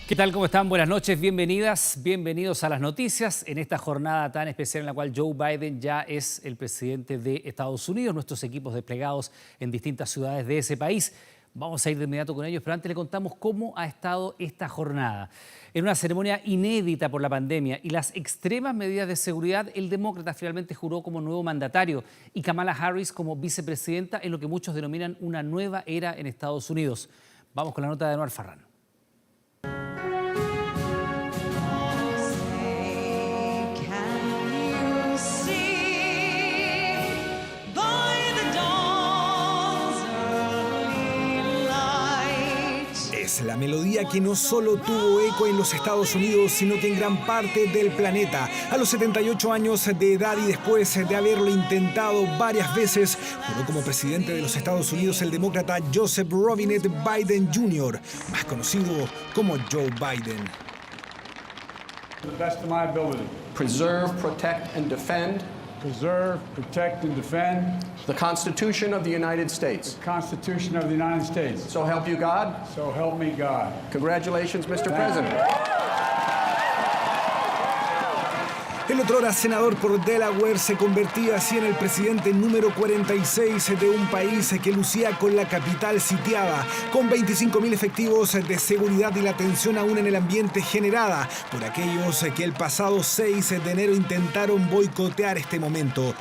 ¿Qué tal? ¿Cómo están? Buenas noches, bienvenidas, bienvenidos a las noticias en esta jornada tan especial en la cual Joe Biden ya es el presidente de Estados Unidos, nuestros equipos desplegados en distintas ciudades de ese país. Vamos a ir de inmediato con ellos, pero antes le contamos cómo ha estado esta jornada. En una ceremonia inédita por la pandemia y las extremas medidas de seguridad, el demócrata finalmente juró como nuevo mandatario y Kamala Harris como vicepresidenta en lo que muchos denominan una nueva era en Estados Unidos. Vamos con la nota de Anuar Farrán. Es la melodía que no solo tuvo eco en los Estados Unidos, sino que en gran parte del planeta. A los 78 años de edad y después de haberlo intentado varias veces, juró como presidente de los Estados Unidos el demócrata Joseph Robinette Biden Jr., más conocido como Joe Biden. To the best of my ability. Preserve, protect, and defend. Preserve, protect, and defend. The Constitution of the United States. The Constitution of the United States. So help you God. So help me God. Congratulations, Mr. President. El otrora senador por Delaware se convertía así en el presidente número 46 de un país que lucía con la capital sitiada, con 25.000 efectivos de seguridad y la tensión aún en el ambiente generada por aquellos que el pasado 6 de enero intentaron boicotear este momento.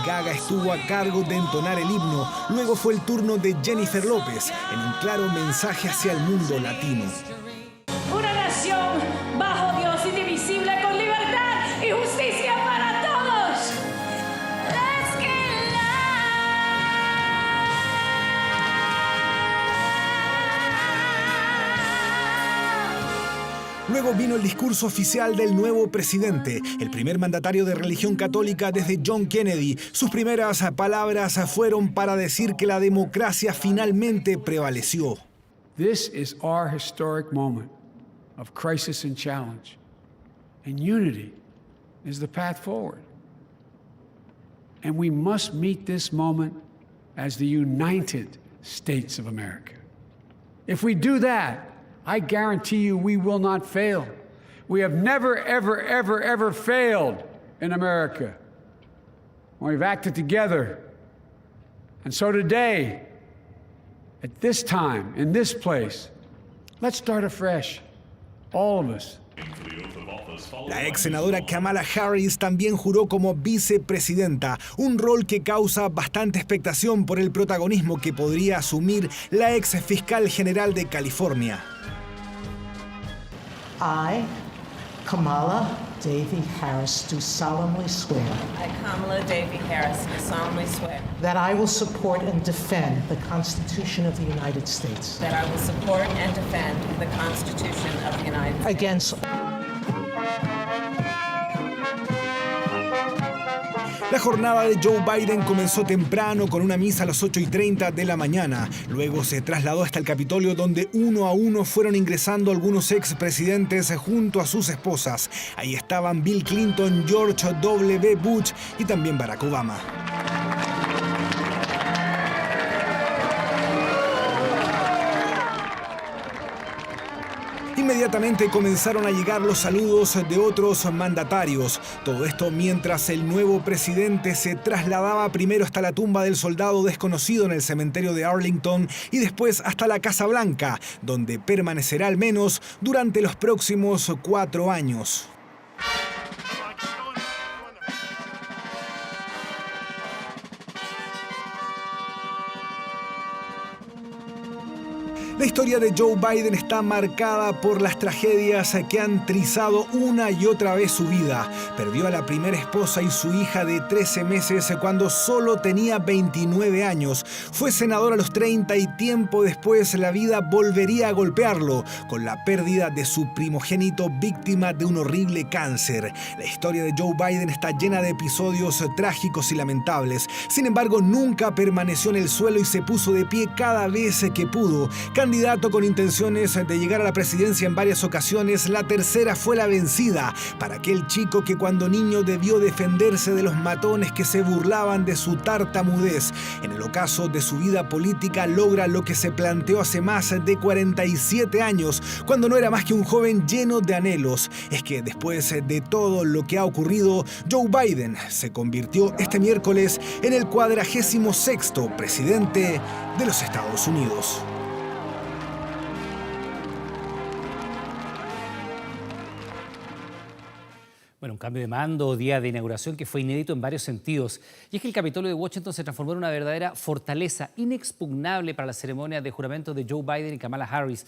Gaga estuvo a cargo de entonar el himno. Luego fue el turno de Jennifer López en un claro mensaje hacia el mundo latino. Una nación bajo Dios, indivisible, con libertad y justicia para todos. Let's get Luego vino el discurso oficial del nuevo presidente, el primer mandatario de religión católica desde John Kennedy. Sus primeras palabras fueron para decir que la democracia finalmente prevaleció. This is our historic moment of crisis and challenge. And unity is the path forward. And we must meet this moment as the United States of America. If we do that, I guarantee you we will not fail. We have never, ever, ever, ever failed in America. We've acted together. And so today, at this time, in this place, let's start afresh, all of us. La ex senadora Kamala Harris también juró como vicepresidenta, un rol que causa bastante expectación por el protagonismo que podría asumir la ex fiscal general de California. I, Kamala Devi Harris, do solemnly swear. I, Kamala Devi Harris, do solemnly swear. That I will support and defend the Constitution of the United States. That I will support and defend the Constitution of the United States. Against La jornada de Joe Biden comenzó temprano con una misa a las 8:30 de la mañana. Luego se trasladó hasta el Capitolio, donde uno a uno fueron ingresando algunos expresidentes junto a sus esposas. Ahí estaban Bill Clinton, George W. Bush y también Barack Obama. Inmediatamente comenzaron a llegar los saludos de otros mandatarios. Todo esto mientras el nuevo presidente se trasladaba primero hasta la tumba del soldado desconocido en el cementerio de Arlington y después hasta la Casa Blanca, donde permanecerá al menos durante los próximos 4 años. La historia de Joe Biden está marcada por las tragedias que han trizado una y otra vez su vida. Perdió a la primera esposa y su hija de 13 meses cuando solo tenía 29 años. Fue senador a los 30 y tiempo después la vida volvería a golpearlo con la pérdida de su primogénito víctima de un horrible cáncer. La historia de Joe Biden está llena de episodios trágicos y lamentables. Sin embargo, nunca permaneció en el suelo y se puso de pie cada vez que pudo. candidato con intenciones de llegar a la presidencia en varias ocasiones, la tercera fue la vencida para aquel chico que cuando niño debió defenderse de los matones que se burlaban de su tartamudez. En el ocaso de su vida política logra lo que se planteó hace más de 47 años, cuando no era más que un joven lleno de anhelos. Es que después de todo lo que ha ocurrido, Joe Biden se convirtió este miércoles en el 46º presidente de los Estados Unidos. Bueno, un cambio de mando, día de inauguración que fue inédito en varios sentidos. Y es que el Capitolio de Washington se transformó en una verdadera fortaleza inexpugnable para la ceremonia de juramento de Joe Biden y Kamala Harris.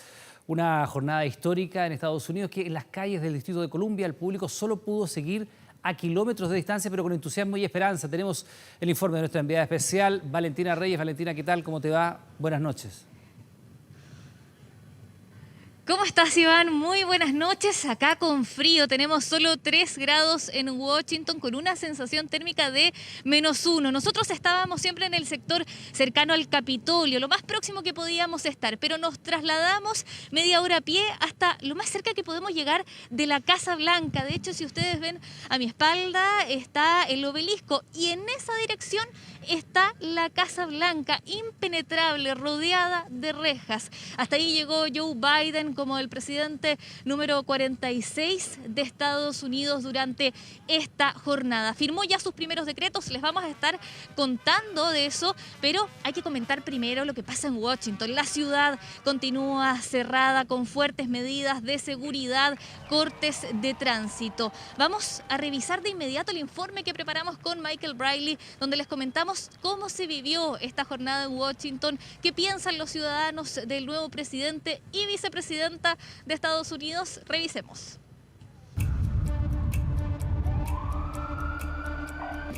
Una jornada histórica en Estados Unidos que en las calles del Distrito de Columbia el público solo pudo seguir a kilómetros de distancia, pero con entusiasmo y esperanza. Tenemos el informe de nuestra enviada especial, Valentina Reyes. Valentina, ¿qué tal? ¿Cómo te va? Buenas noches. ¿Cómo estás, Iván? Muy buenas noches. Acá con frío, tenemos solo 3 grados en Washington con una sensación térmica de -1. Nosotros estábamos siempre en el sector cercano al Capitolio, lo más próximo que podíamos estar, pero nos trasladamos media hora a pie hasta lo más cerca que podemos llegar de la Casa Blanca. De hecho, si ustedes ven a mi espalda está el obelisco y en esa dirección está la Casa Blanca, impenetrable, rodeada de rejas. Hasta ahí llegó Joe Biden como el presidente número 46 de Estados Unidos durante esta jornada. Firmó ya sus primeros decretos, les vamos a estar contando de eso, pero hay que comentar primero lo que pasa en Washington. La ciudad continúa cerrada con fuertes medidas de seguridad, cortes de tránsito. Vamos a revisar de inmediato el informe que preparamos con Michael Briley, donde les comentamos cómo se vivió esta jornada en Washington, qué piensan los ciudadanos del nuevo presidente y vicepresidenta de Estados Unidos. Revisemos.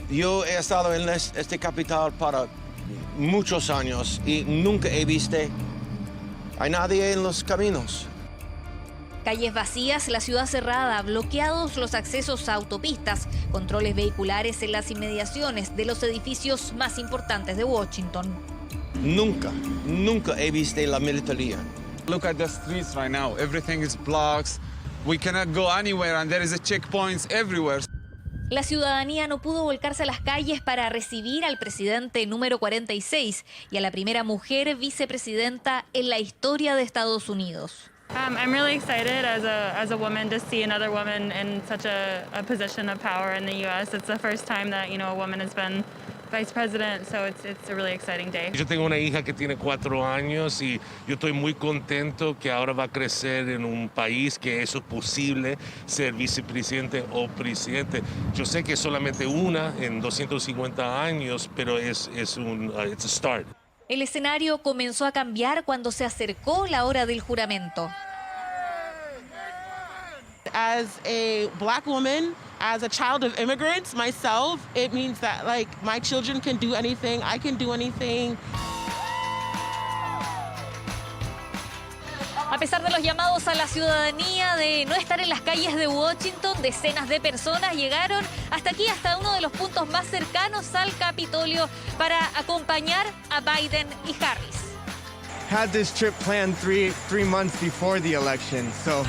Yo he estado en este capital para muchos años y nunca he visto a nadie en los caminos. Calles vacías, la ciudad cerrada, bloqueados los accesos a autopistas, controles vehiculares en las inmediaciones de los edificios más importantes de Washington. Nunca he visto la militaría. Look at the streets right now. Everything is blocked. We cannot go anywhere and there is checkpoints everywhere. La ciudadanía no pudo volcarse a las calles para recibir al presidente número 46 y a la primera mujer vicepresidenta en la historia de Estados Unidos. I'm really excited as a woman to see another woman in such a position of power in the U.S. It's the first time that a woman has been vice president, so it's a really exciting day. Yo tengo una hija que tiene 4 años y yo estoy muy contento que ahora va a crecer en un país que eso es posible, ser vicepresidente o presidente. Yo sé que es solamente una en 250 años, pero it's a start. El escenario comenzó a cambiar cuando se acercó la hora del juramento. As a black woman, as a child of immigrants myself, it means that my children can do anything, I can do anything. A pesar de los llamados a la ciudadanía de no estar en las calles de Washington, decenas de personas llegaron hasta aquí, hasta uno de los puntos más cercanos al Capitolio para acompañar a Biden y Harris. Had this trip planned three months before the election, so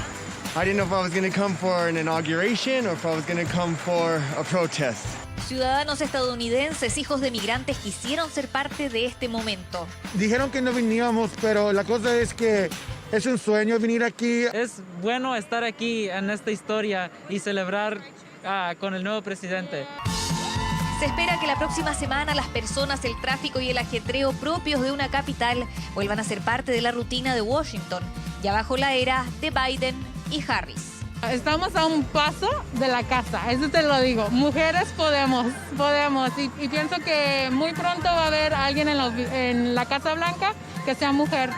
I didn't know if I was going to come for an inauguration or if I was going to come for a protest. Ciudadanos estadounidenses, hijos de migrantes, quisieron ser parte de este momento. Dijeron que no veníamos, pero la cosa es que es un sueño venir aquí. Es bueno estar aquí en esta historia y celebrar con el nuevo presidente. Se espera que la próxima semana las personas, el tráfico y el ajetreo propios de una capital vuelvan a ser parte de la rutina de Washington, ya bajo la era de Biden y Harris. Estamos a un paso de la casa, eso te lo digo. Mujeres podemos. Y pienso que muy pronto va a haber alguien en la Casa Blanca que sea mujer.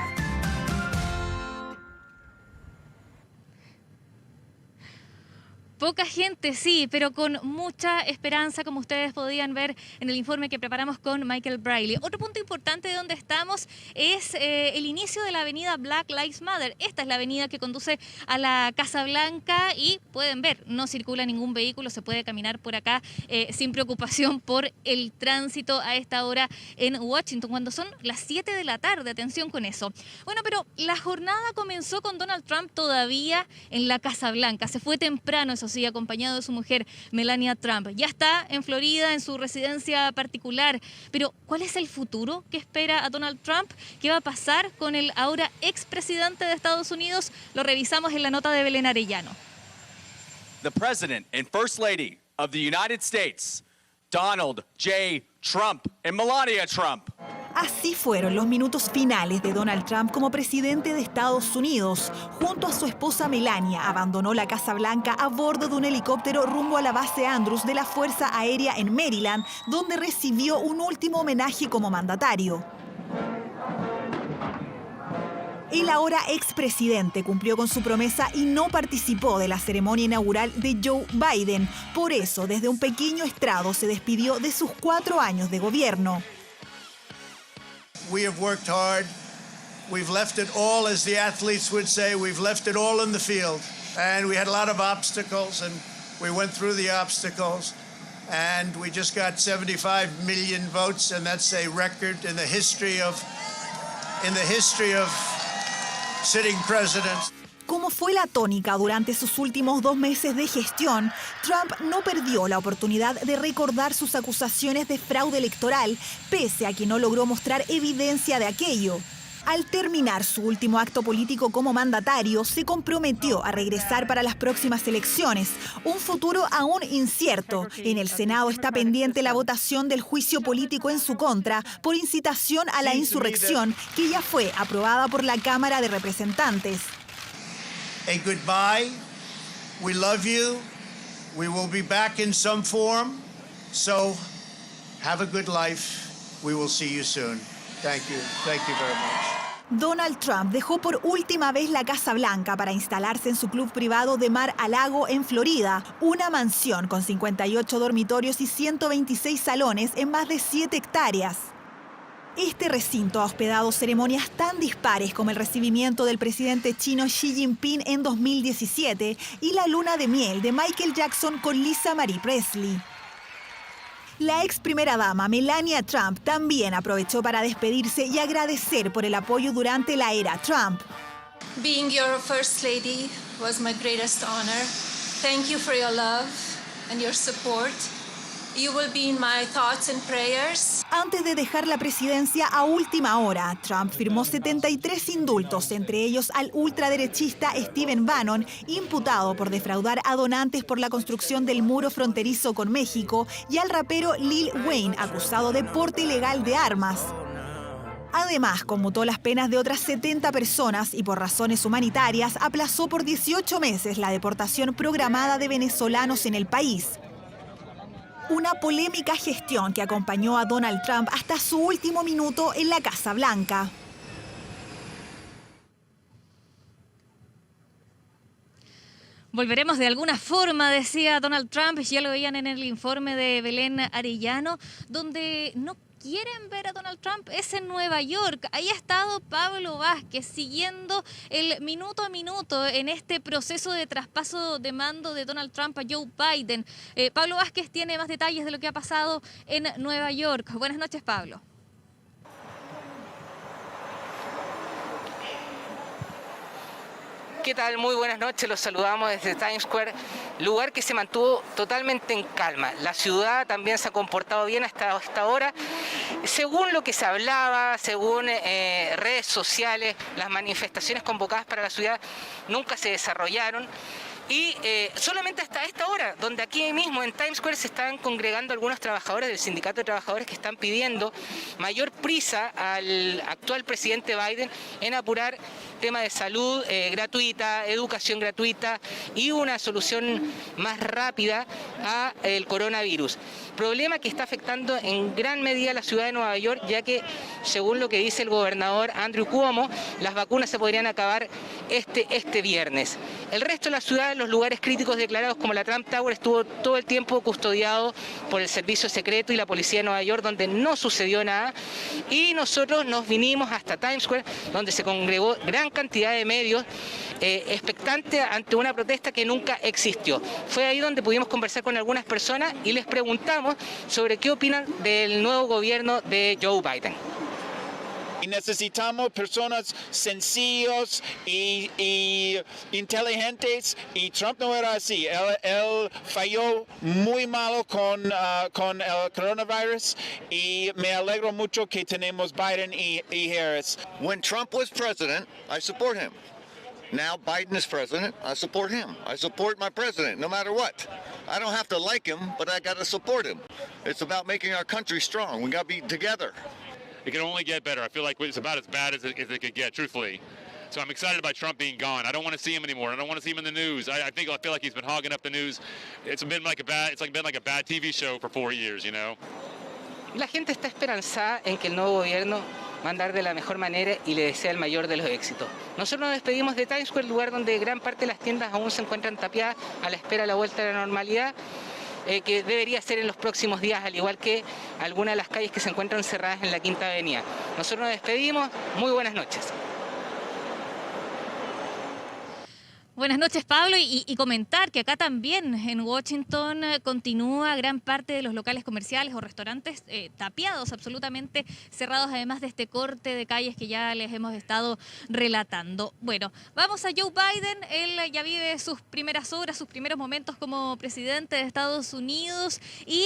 Poca gente, sí, pero con mucha esperanza, como ustedes podían ver en el informe que preparamos con Michael Briley. Otro punto importante de donde estamos es el inicio de la avenida Black Lives Matter. Esta es la avenida que conduce a la Casa Blanca y pueden ver, no circula ningún vehículo, se puede caminar por acá sin preocupación por el tránsito a esta hora en Washington, cuando son las 7 de la tarde. Atención con eso. Bueno, pero la jornada comenzó con Donald Trump todavía en la Casa Blanca. Se fue temprano, eso sí, acompañado de su mujer, Melania Trump. Ya está en Florida, en su residencia particular. Pero, ¿cuál es el futuro que espera a Donald Trump? ¿Qué va a pasar con el ahora expresidente de Estados Unidos? Lo revisamos en la nota de Belén Arellano. The President and First Lady of the United States, Donald J. Trump and Melania Trump. Así fueron los minutos finales de Donald Trump como presidente de Estados Unidos. Junto a su esposa Melania, abandonó la Casa Blanca a bordo de un helicóptero rumbo a la base Andrews de la Fuerza Aérea en Maryland, donde recibió un último homenaje como mandatario. El ahora expresidente cumplió con su promesa y no participó de la ceremonia inaugural de Joe Biden. Por eso, desde un pequeño estrado se despidió de sus 4 años de gobierno. We have worked hard. We've left it all, as the athletes would say, we've left it all in the field. And we had a lot of obstacles, and we went through the obstacles. And we just got 75 million votes, and that's a record in the history of sitting presidents. Como fue la tónica durante sus últimos 2 meses de gestión, Trump no perdió la oportunidad de recordar sus acusaciones de fraude electoral, pese a que no logró mostrar evidencia de aquello. Al terminar su último acto político como mandatario, se comprometió a regresar para las próximas elecciones, un futuro aún incierto. En el Senado está pendiente la votación del juicio político en su contra por incitación a la insurrección, que ya fue aprobada por la Cámara de Representantes. A goodbye. We love you. We will be back in some form. So, have a good life. We will see you soon. Thank you. Thank you very much. Donald Trump dejó por última vez la Casa Blanca para instalarse en su club privado de Mar-a-Lago en Florida, una mansión con 58 dormitorios y 126 salones en más de 7 hectáreas. Este recinto ha hospedado ceremonias tan dispares como el recibimiento del presidente chino Xi Jinping en 2017 y la luna de miel de Michael Jackson con Lisa Marie Presley. La ex primera dama Melania Trump también aprovechó para despedirse y agradecer por el apoyo durante la era Trump. Being your first lady was my greatest honor. Thank you for your love and your support. You will be in my thoughts and prayers. Antes de dejar la presidencia a última hora, Trump firmó 73 indultos, entre ellos al ultraderechista Stephen Bannon, imputado por defraudar a donantes por la construcción del muro fronterizo con México, y al rapero Lil Wayne, acusado de porte ilegal de armas. Además, conmutó las penas de otras 70 personas y por razones humanitarias aplazó por 18 meses la deportación programada de venezolanos en el país. Una polémica gestión que acompañó a Donald Trump hasta su último minuto en la Casa Blanca. Volveremos de alguna forma, decía Donald Trump, ya lo veían en el informe de Belén Arellano, donde no quieren ver a Donald Trump es en Nueva York. Ahí ha estado Pablo Vázquez siguiendo el minuto a minuto en este proceso de traspaso de mando de Donald Trump a Joe Biden. Pablo Vázquez tiene más detalles de lo que ha pasado en Nueva York. Buenas noches, Pablo. ¿Qué tal? Muy buenas noches, los saludamos desde Times Square, lugar que se mantuvo totalmente en calma. La ciudad también se ha comportado bien hasta esta hora. Según lo que se hablaba, según redes sociales, las manifestaciones convocadas para la ciudad nunca se desarrollaron. Y solamente hasta esta hora, donde aquí mismo en Times Square se están congregando algunos trabajadores del sindicato de trabajadores que están pidiendo mayor prisa al actual presidente Biden en apurar sistema de salud gratuita, educación gratuita y una solución más rápida al coronavirus. Problema que está afectando en gran medida a la ciudad de Nueva York, ya que, según lo que dice el gobernador Andrew Cuomo, las vacunas se podrían acabar este viernes. El resto de la ciudad, en los lugares críticos declarados como la Trump Tower, estuvo todo el tiempo custodiado por el servicio secreto y la policía de Nueva York, donde no sucedió nada. Y nosotros nos vinimos hasta Times Square, donde se congregó gran cantidad de medios expectante ante una protesta que nunca existió. Fue ahí donde pudimos conversar con algunas personas y les preguntamos sobre qué opinan del nuevo gobierno de Joe Biden. Y necesitamos personas sencillos y inteligentes, y Trump no era así. Él falló muy malo con el coronavirus, y me alegro mucho que tenemos Biden y Harris. When Trump was president, I support him. Now Biden is president, I support him. I support my president, no matter what. I don't have to like him, but I got to support him. It's about making our country strong. We got to be together. It can only get better. I feel like it's about as bad as it could get, truthfully. So I'm excited about Trump being gone. I don't want to see him anymore. I don't want to see him in the news. I feel like he's been hogging up the news. It's been like a bad TV show for 4 years, you know. La gente está esperanzada en que el nuevo gobierno va a andar de la mejor manera y le desea el mayor de los éxitos. Nosotros nos despedimos de Times Square, lugar donde gran parte de las tiendas aún se encuentran tapiadas a la espera de la vuelta a la normalidad, que debería ser en los próximos días, al igual que algunas de las calles que se encuentran cerradas en la Quinta Avenida. Nosotros nos despedimos. Muy buenas noches. Buenas noches, Pablo, y comentar que acá también en Washington continúa gran parte de los locales comerciales o restaurantes tapiados, absolutamente cerrados, además de este corte de calles que ya les hemos estado relatando. Bueno, vamos a Joe Biden. Él ya vive sus primeras horas, sus primeros momentos como presidente de Estados Unidos, y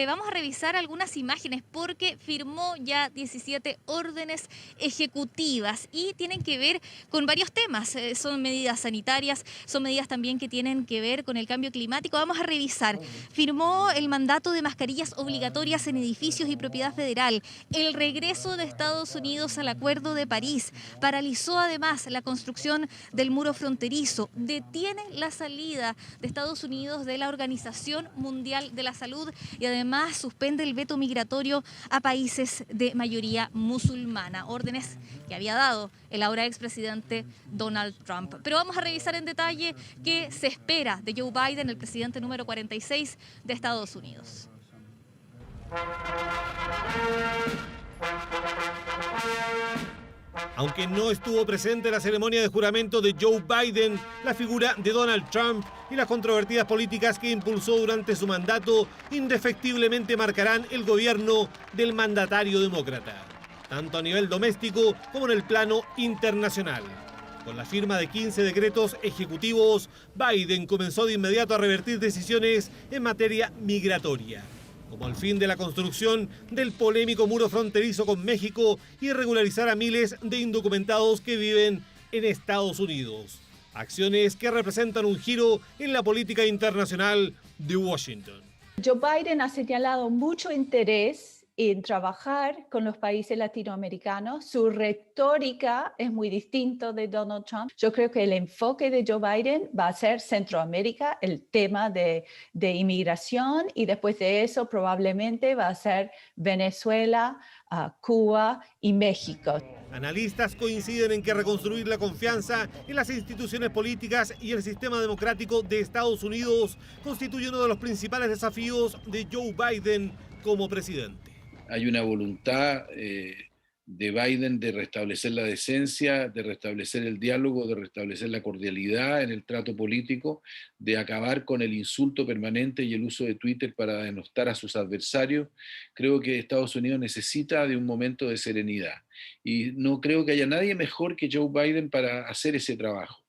vamos a revisar algunas imágenes porque firmó ya 17 órdenes ejecutivas y tienen que ver con varios temas. Son medidas sanitarias, son medidas también que tienen que ver con el cambio climático. Vamos a revisar. Firmó el mandato de mascarillas obligatorias en edificios y propiedad federal, el regreso de Estados Unidos al Acuerdo de París, paralizó además la construcción del muro fronterizo, detiene la salida de Estados Unidos de la Organización Mundial de la Salud y además suspende el veto migratorio a países de mayoría musulmana, órdenes que había dado el ahora expresidente Donald Trump. Pero vamos a revisar en detalle qué se espera de Joe Biden, el presidente número 46 de Estados Unidos. Aunque no estuvo presente en la ceremonia de juramento de Joe Biden, la figura de Donald Trump y las controvertidas políticas que impulsó durante su mandato indefectiblemente marcarán el gobierno del mandatario demócrata, tanto a nivel doméstico como en el plano internacional. Con la firma de 15 decretos ejecutivos, Biden comenzó de inmediato a revertir decisiones en materia migratoria, como el fin de la construcción del polémico muro fronterizo con México y regularizar a miles de indocumentados que viven en Estados Unidos. Acciones que representan un giro en la política internacional de Washington. Joe Biden ha señalado mucho interés en trabajar con los países latinoamericanos. Su retórica es muy distinta de Donald Trump. Yo creo que el enfoque de Joe Biden va a ser Centroamérica, el tema de inmigración, y después de eso probablemente va a ser Venezuela, Cuba y México. Analistas coinciden en que reconstruir la confianza en las instituciones políticas y el sistema democrático de Estados Unidos constituye uno de los principales desafíos de Joe Biden como presidente. Hay una voluntad de Biden de restablecer la decencia, de restablecer el diálogo, de restablecer la cordialidad en el trato político, de acabar con el insulto permanente y el uso de Twitter para denostar a sus adversarios. Creo que Estados Unidos necesita de un momento de serenidad y no creo que haya nadie mejor que Joe Biden para hacer ese trabajo.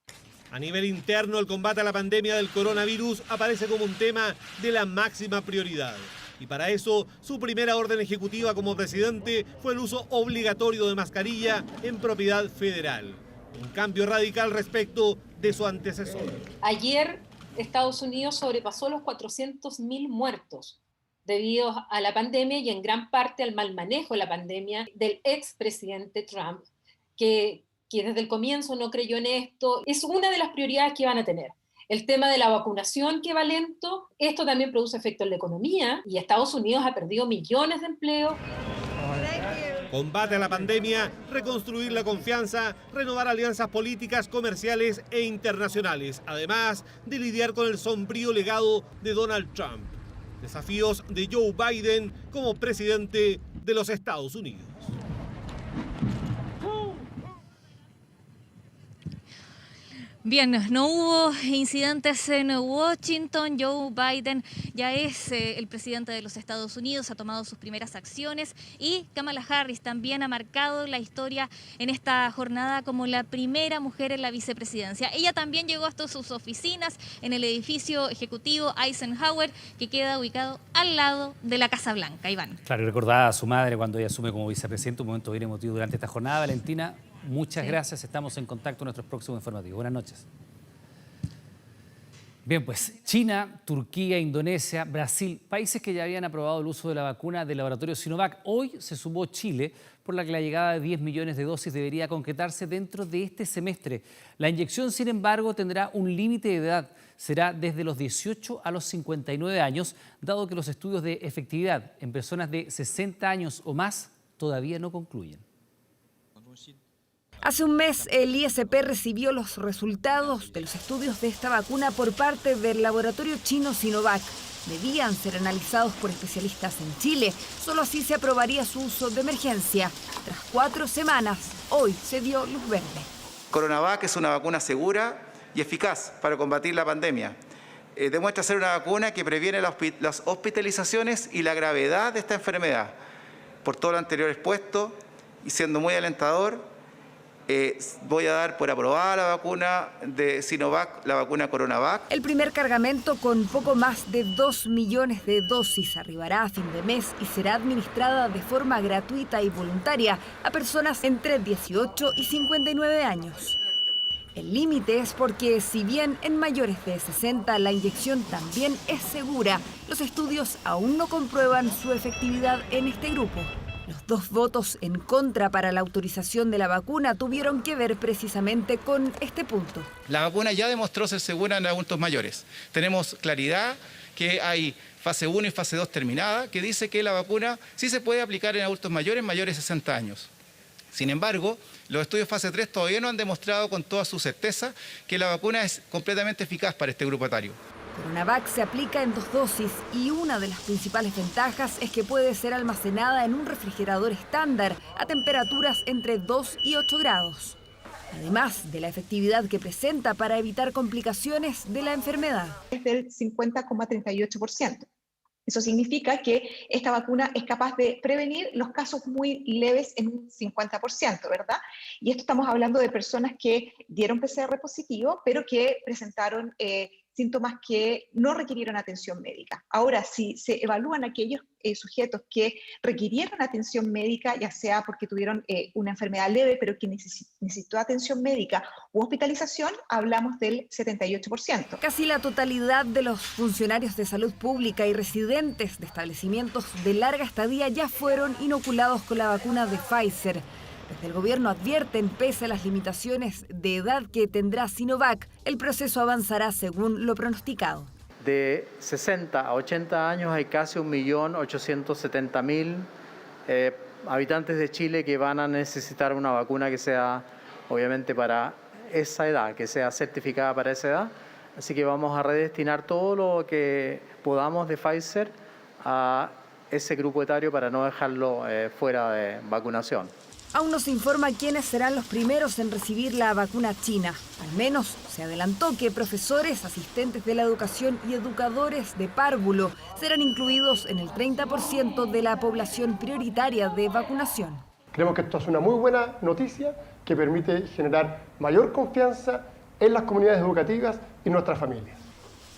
A nivel interno, el combate a la pandemia del coronavirus aparece como un tema de la máxima prioridad. Y para eso, su primera orden ejecutiva como presidente fue el uso obligatorio de mascarilla en propiedad federal. Un cambio radical respecto de su antecesor. Ayer, Estados Unidos sobrepasó los 400.000 muertos debido a la pandemia y en gran parte al mal manejo de la pandemia del expresidente Trump, que que desde el comienzo no creyó en esto, es una de las prioridades que van a tener. El tema de la vacunación que va lento, esto también produce efecto en la economía y Estados Unidos ha perdido millones de empleos. Combate a la pandemia, reconstruir la confianza, renovar alianzas políticas, comerciales e internacionales, además de lidiar con el sombrío legado de Donald Trump. Desafíos de Joe Biden como presidente de los Estados Unidos. Bien, no hubo incidentes en Washington. Joe Biden ya es el presidente de los Estados Unidos, ha tomado sus primeras acciones y Kamala Harris también ha marcado la historia en esta jornada como la primera mujer en la vicepresidencia. Ella también llegó hasta sus oficinas en el edificio ejecutivo Eisenhower, que queda ubicado al lado de la Casa Blanca. Iván. Claro, y recordaba a su madre cuando ella asume como vicepresidente, un momento bien emotivo durante esta jornada. Valentina, muchas gracias. Estamos en contacto en nuestros próximos informativos. Buenas noches. Bien, pues China, Turquía, Indonesia, Brasil, países que ya habían aprobado el uso de la vacuna del laboratorio Sinovac. Hoy se sumó Chile, por la que la llegada de 10 millones de dosis debería concretarse dentro de este semestre. La inyección, sin embargo, tendrá un límite de edad. Será desde los 18 a los 59 años, dado que los estudios de efectividad en personas de 60 años o más todavía no concluyen. Hace un mes, el ISP recibió los resultados de los estudios de esta vacuna por parte del laboratorio chino Sinovac. Debían ser analizados por especialistas en Chile. Solo así se aprobaría su uso de emergencia. Tras 4 semanas, hoy se dio luz verde. CoronaVac es una vacuna segura y eficaz para combatir la pandemia. Demuestra ser una vacuna que previene las hospitalizaciones y la gravedad de esta enfermedad. Por todo lo anterior expuesto y siendo muy alentador, voy a dar por aprobada la vacuna de Sinovac, la vacuna CoronaVac. El primer cargamento con poco más de 2 millones de dosis arribará a fin de mes y será administrada de forma gratuita y voluntaria a personas entre 18 y 59 años. El límite es porque, si bien en mayores de 60 la inyección también es segura, los estudios aún no comprueban su efectividad en este grupo. Los 2 votos en contra para la autorización de la vacuna tuvieron que ver precisamente con este punto. La vacuna ya demostró ser segura en adultos mayores. Tenemos claridad que hay fase 1 y fase 2 terminada, que dice que la vacuna sí se puede aplicar en adultos mayores de 60 años. Sin embargo, los estudios fase 3 todavía no han demostrado con toda su certeza que la vacuna es completamente eficaz para este grupo etario. CoronaVac se aplica en 2 dosis y una de las principales ventajas es que puede ser almacenada en un refrigerador estándar a temperaturas entre 2 y 8 grados. Además de la efectividad que presenta para evitar complicaciones de la enfermedad. Es del 50,38%. Eso significa que esta vacuna es capaz de prevenir los casos muy leves en un 50%, ¿verdad? Y esto estamos hablando de personas que dieron PCR positivo, pero que presentaron síntomas que no requirieron atención médica. Ahora, si se evalúan aquellos sujetos que requirieron atención médica, ya sea porque tuvieron una enfermedad leve, pero que necesitó atención médica u hospitalización, hablamos del 78%. Casi la totalidad de los funcionarios de salud pública y residentes de establecimientos de larga estadía ya fueron inoculados con la vacuna de Pfizer. Desde el gobierno advierten, pese a las limitaciones de edad que tendrá Sinovac, el proceso avanzará según lo pronosticado. De 60 a 80 años hay casi 1.870.000 habitantes de Chile que van a necesitar una vacuna que sea, obviamente, para esa edad, que sea certificada para esa edad. Así que vamos a redestinar todo lo que podamos de Pfizer a ese grupo etario para no dejarlo fuera de vacunación. Aún no se informa quiénes serán los primeros en recibir la vacuna china. Al menos se adelantó que profesores, asistentes de la educación y educadores de párvulo serán incluidos en el 30% de la población prioritaria de vacunación. Creemos que esto es una muy buena noticia que permite generar mayor confianza en las comunidades educativas y nuestras familias.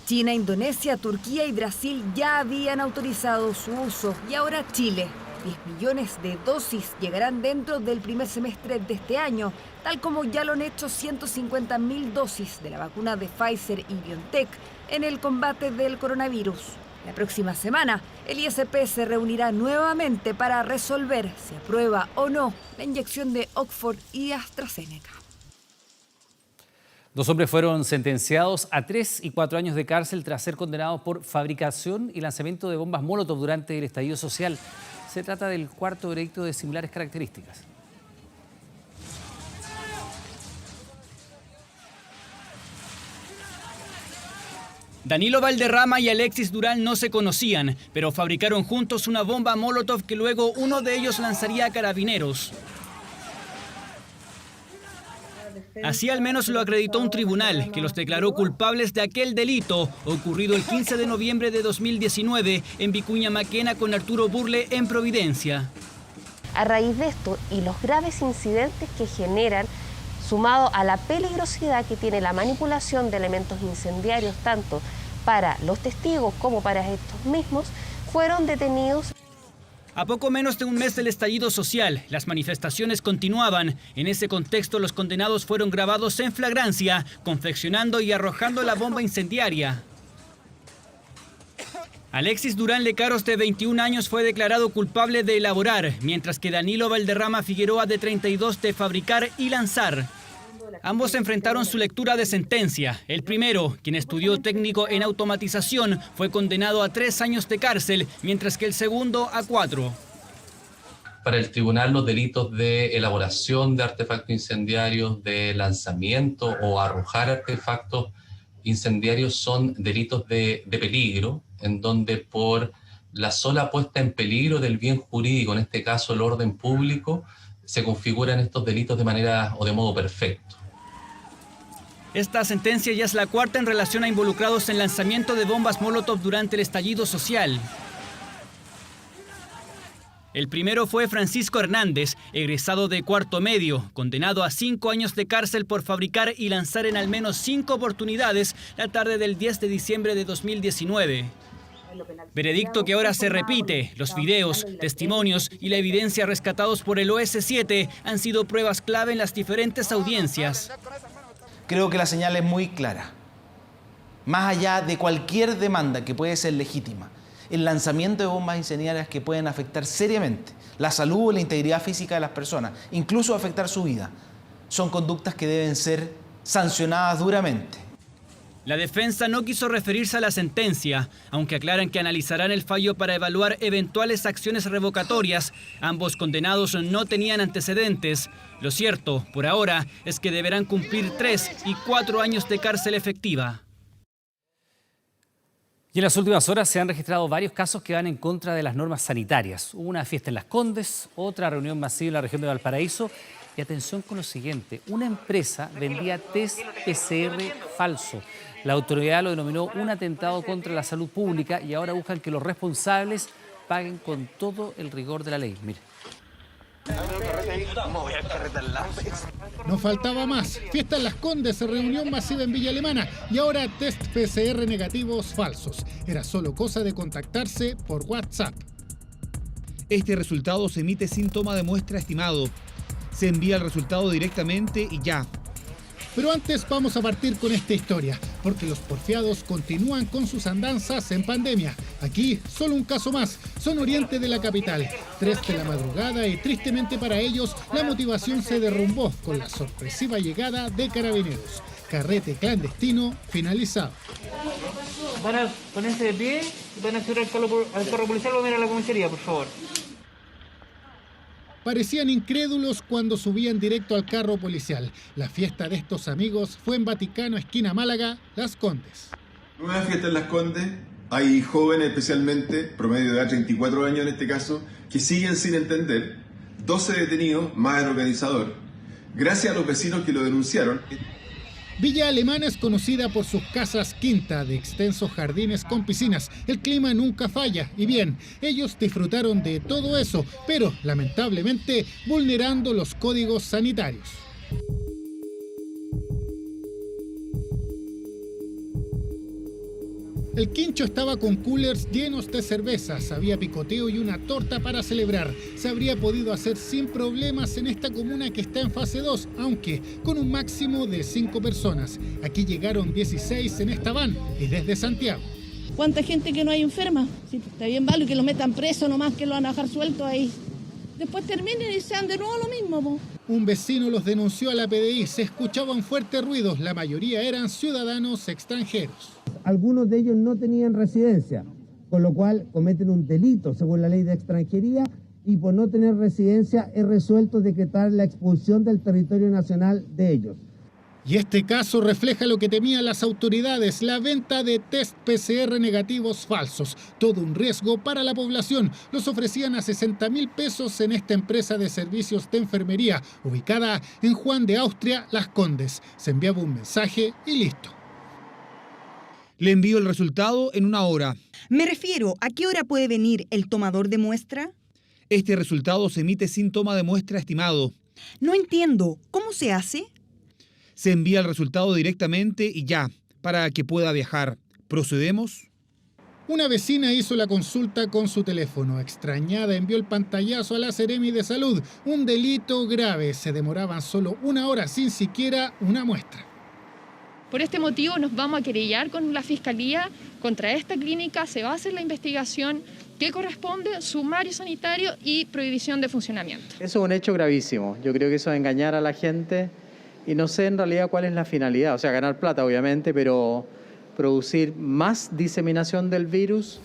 China, Indonesia, Turquía y Brasil ya habían autorizado su uso y ahora Chile. 10 millones de dosis llegarán dentro del primer semestre de este año, tal como ya lo han hecho 150.000 dosis de la vacuna de Pfizer y BioNTech en el combate del coronavirus. La próxima semana, el ISP se reunirá nuevamente para resolver si aprueba o no la inyección de Oxford y AstraZeneca. 2 hombres fueron sentenciados a 3 y 4 años de cárcel tras ser condenados por fabricación y lanzamiento de bombas Molotov durante el estallido social. Se trata del cuarto veredicto de similares características. Danilo Valderrama y Alexis Durán no se conocían, pero fabricaron juntos una bomba Molotov que luego uno de ellos lanzaría a Carabineros. Así al menos lo acreditó un tribunal que los declaró culpables de aquel delito ocurrido el 15 de noviembre de 2019 en Vicuña Maquena con Arturo Burle en Providencia. A raíz de esto y los graves incidentes que generan, sumado a la peligrosidad que tiene la manipulación de elementos incendiarios tanto para los testigos como para estos mismos, fueron detenidos. A poco menos de un mes del estallido social, las manifestaciones continuaban. En ese contexto, los condenados fueron grabados en flagrancia, confeccionando y arrojando la bomba incendiaria. Alexis Durán Lecaros, de 21 años, fue declarado culpable de elaborar, mientras que Danilo Valderrama Figueroa, de 32, de fabricar y lanzar. Ambos enfrentaron su lectura de sentencia. El primero, quien estudió técnico en automatización, fue condenado a 3 años de cárcel, mientras que el segundo a 4. Para el tribunal, los delitos de elaboración de artefactos incendiarios, de lanzamiento o arrojar artefactos incendiarios son delitos de peligro, en donde por la sola puesta en peligro del bien jurídico, en este caso el orden público, se configuran estos delitos de manera o de modo perfecto. Esta sentencia ya es la cuarta en relación a involucrados en lanzamiento de bombas Molotov durante el estallido social. El primero fue Francisco Hernández, egresado de cuarto medio, condenado a 5 años de cárcel por fabricar y lanzar en al menos 5 oportunidades la tarde del 10 de diciembre de 2019. Veredicto que ahora se repite. Los videos, testimonios y la evidencia rescatados por el OS7 han sido pruebas clave en las diferentes audiencias. Creo que la señal es muy clara. Más allá de cualquier demanda que puede ser legítima, el lanzamiento de bombas incendiarias que pueden afectar seriamente la salud o la integridad física de las personas, incluso afectar su vida, son conductas que deben ser sancionadas duramente. La defensa no quiso referirse a la sentencia, aunque aclaran que analizarán el fallo para evaluar eventuales acciones revocatorias. Ambos condenados no tenían antecedentes. Lo cierto, por ahora, es que deberán cumplir 3 y 4 años de cárcel efectiva. Y en las últimas horas se han registrado varios casos que van en contra de las normas sanitarias. Hubo una fiesta en Las Condes, otra reunión masiva en la región de Valparaíso. Y atención con lo siguiente, una empresa vendía test PCR falso. La autoridad lo denominó un atentado contra la salud pública y ahora buscan que los responsables paguen con todo el rigor de la ley. Mire. No faltaba más. Fiesta en Las Condes, reunión masiva en Villa Alemana y ahora test PCR negativos falsos. Era solo cosa de contactarse por WhatsApp. Este resultado se emite sin toma de muestra estimado. Se envía el resultado directamente y ya. Pero antes vamos a partir con esta historia, porque los porfiados continúan con sus andanzas en pandemia. Aquí, solo un caso más, son oriente de la capital. 3 de la madrugada y tristemente para ellos, la motivación se derrumbó con la sorpresiva llegada de Carabineros. Carrete clandestino finalizado. Van a ponerse de pie y van a subir al carro policial o a la comisaría, por favor. Parecían incrédulos cuando subían directo al carro policial. La fiesta de estos amigos fue en Vaticano, esquina Málaga, Las Condes. Nueva fiesta en Las Condes. Hay jóvenes, especialmente, promedio de edad 34 años en este caso, que siguen sin entender. 12 detenidos, más el organizador. Gracias a los vecinos que lo denunciaron. Villa Alemana es conocida por sus casas quinta de extensos jardines con piscinas. El clima nunca falla. Y bien, ellos disfrutaron de todo eso, pero lamentablemente vulnerando los códigos sanitarios. El quincho estaba con coolers llenos de cervezas, había picoteo y una torta para celebrar. Se habría podido hacer sin problemas en esta comuna que está en fase 2, aunque con un máximo de 5 personas. Aquí llegaron 16 en esta van y desde Santiago. ¿Cuánta gente que no hay enferma? Sí, está bien, vale, que lo metan preso nomás, que lo van a dejar suelto ahí. después terminen y sean de nuevo lo mismo, po. Un vecino los denunció a la PDI, se escuchaban fuertes ruidos, la mayoría eran ciudadanos extranjeros. Algunos de ellos no tenían residencia, con lo cual cometen un delito según la ley de extranjería y por no tener residencia es resuelto decretar la expulsión del territorio nacional de ellos. Y este caso refleja lo que temían las autoridades, la venta de test PCR negativos falsos. Todo un riesgo para la población. Los ofrecían a 60.000 pesos en esta empresa de servicios de enfermería, ubicada en Juan de Austria, Las Condes. Se enviaba un mensaje y listo. Le envío el resultado en 1 hora. Me refiero, ¿a qué hora puede venir el tomador de muestra? Este resultado se emite sin toma de muestra estimado. No entiendo, ¿cómo se hace? Se envía el resultado directamente y ya, para que pueda viajar. ¿Procedemos? Una vecina hizo la consulta con su teléfono. Extrañada, envió el pantallazo a la Seremi de Salud. Un delito grave. Se demoraban solo 1 hora sin siquiera una muestra. Por este motivo nos vamos a querellar con la Fiscalía contra esta clínica. Se va a hacer la investigación que corresponde, sumario sanitario y prohibición de funcionamiento. Eso es un hecho gravísimo. Yo creo que eso es engañar a la gente. Y no sé en realidad cuál es la finalidad, o sea, ganar plata obviamente, pero producir más diseminación del virus.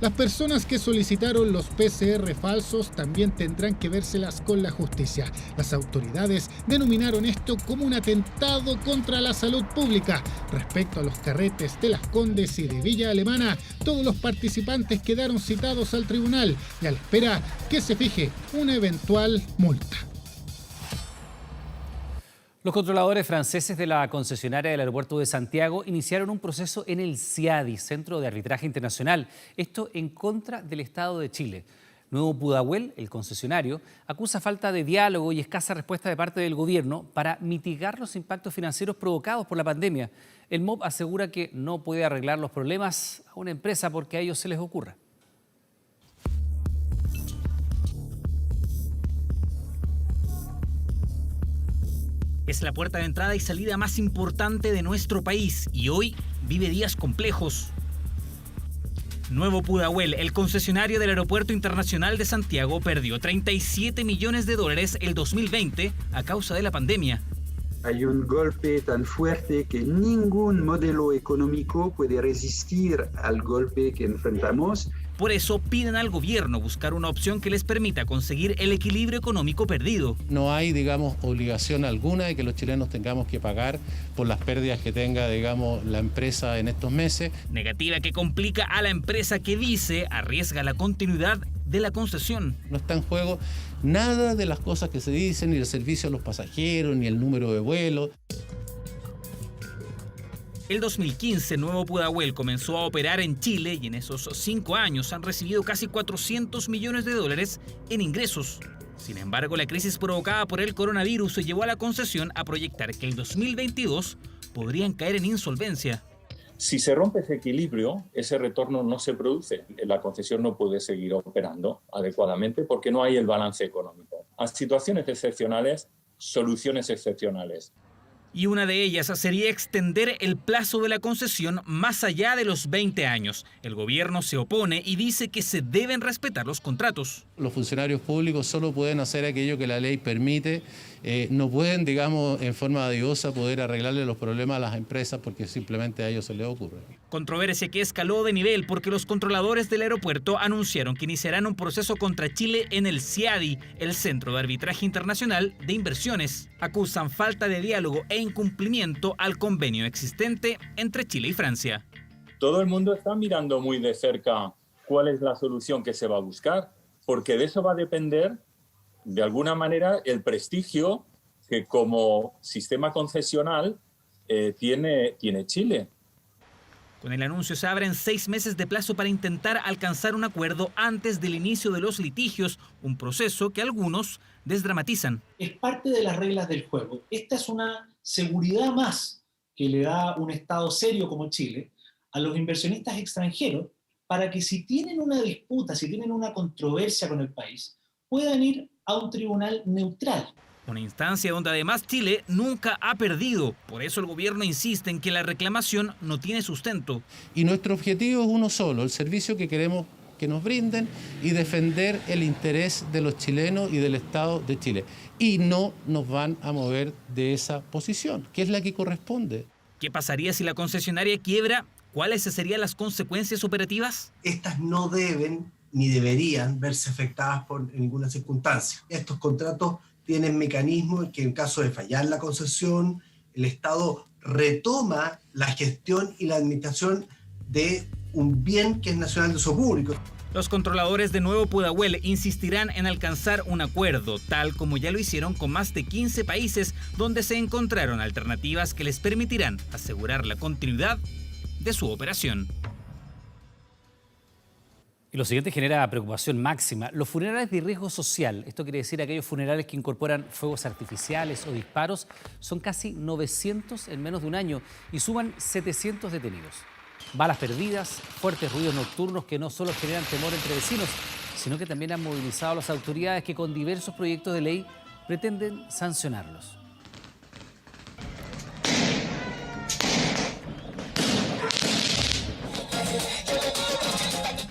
Las personas que solicitaron los PCR falsos también tendrán que vérselas con la justicia. Las autoridades denominaron esto como un atentado contra la salud pública. Respecto a los carretes de Las Condes y de Villa Alemana, todos los participantes quedaron citados al tribunal y a la espera que se fije una eventual multa. Los controladores franceses de la concesionaria del aeropuerto de Santiago iniciaron un proceso en el CIADI, Centro de Arbitraje Internacional, esto en contra del Estado de Chile. Nuevo Pudahuel, el concesionario, acusa falta de diálogo y escasa respuesta de parte del gobierno para mitigar los impactos financieros provocados por la pandemia. El MOB asegura que no puede arreglar los problemas a una empresa porque a ellos se les ocurra. Es la puerta de entrada y salida más importante de nuestro país y hoy vive días complejos. Nuevo Pudahuel, el concesionario del Aeropuerto Internacional de Santiago, perdió $37 millones el 2020 a causa de la pandemia. Hay un golpe tan fuerte que ningún modelo económico puede resistir al golpe que enfrentamos. Por eso piden al gobierno buscar una opción que les permita conseguir el equilibrio económico perdido. No hay, obligación alguna de que los chilenos tengamos que pagar por las pérdidas que tenga, la empresa en estos meses. Negativa que complica a la empresa que dice arriesga la continuidad de la concesión. No está en juego nada de las cosas que se dicen, ni el servicio a los pasajeros, ni el número de vuelos. El 2015, Nuevo Pudahuel comenzó a operar en Chile y en esos 5 años han recibido casi $400 millones en ingresos. Sin embargo, la crisis provocada por el coronavirus llevó a la concesión a proyectar que el 2022 podrían caer en insolvencia. Si se rompe ese equilibrio, ese retorno no se produce. La concesión no puede seguir operando adecuadamente porque no hay el balance económico. A situaciones excepcionales, soluciones excepcionales. Y una de ellas sería extender el plazo de la concesión más allá de los 20 años. El gobierno se opone y dice que se deben respetar los contratos. Los funcionarios públicos solo pueden hacer aquello que la ley permite. No pueden, en forma adiosa poder arreglarle los problemas a las empresas porque simplemente a ellos se les ocurre. Controversia que escaló de nivel porque los controladores del aeropuerto anunciaron que iniciarán un proceso contra Chile en el CIADI, el Centro de Arbitraje Internacional de Inversiones. Acusan falta de diálogo e incumplimiento al convenio existente entre Chile y Francia. Todo el mundo está mirando muy de cerca cuál es la solución que se va a buscar, porque de eso va a depender, de alguna manera, el prestigio que como sistema concesional tiene Chile. Con el anuncio se abren 6 meses de plazo para intentar alcanzar un acuerdo antes del inicio de los litigios, un proceso que algunos desdramatizan. Es parte de las reglas del juego. Esta es una seguridad más que le da un Estado serio como Chile a los inversionistas extranjeros para que si tienen una disputa, si tienen una controversia con el país, puedan ir a un tribunal neutral. Una instancia donde además Chile nunca ha perdido. Por eso el gobierno insiste en que la reclamación no tiene sustento. Y nuestro objetivo es uno solo, el servicio que queremos que nos brinden y defender el interés de los chilenos y del Estado de Chile. Y no nos van a mover de esa posición, que es la que corresponde. ¿Qué pasaría si la concesionaria quiebra? ¿Cuáles serían las consecuencias operativas? Estas no deben ni deberían verse afectadas por ninguna circunstancia. Estos contratos tienen mecanismos que en caso de fallar la concesión, el Estado retoma la gestión y la administración de un bien que es nacional de uso público. Los controladores de Nuevo Pudahuel insistirán en alcanzar un acuerdo, tal como ya lo hicieron con más de 15 países donde se encontraron alternativas que les permitirán asegurar la continuidad de su operación. Y lo siguiente genera preocupación máxima. Los funerales de riesgo social, esto quiere decir aquellos funerales que incorporan fuegos artificiales o disparos, son casi 900 en menos de un año y suman 700 detenidos. Balas perdidas, fuertes ruidos nocturnos que no solo generan temor entre vecinos, sino que también han movilizado a las autoridades que con diversos proyectos de ley pretenden sancionarlos.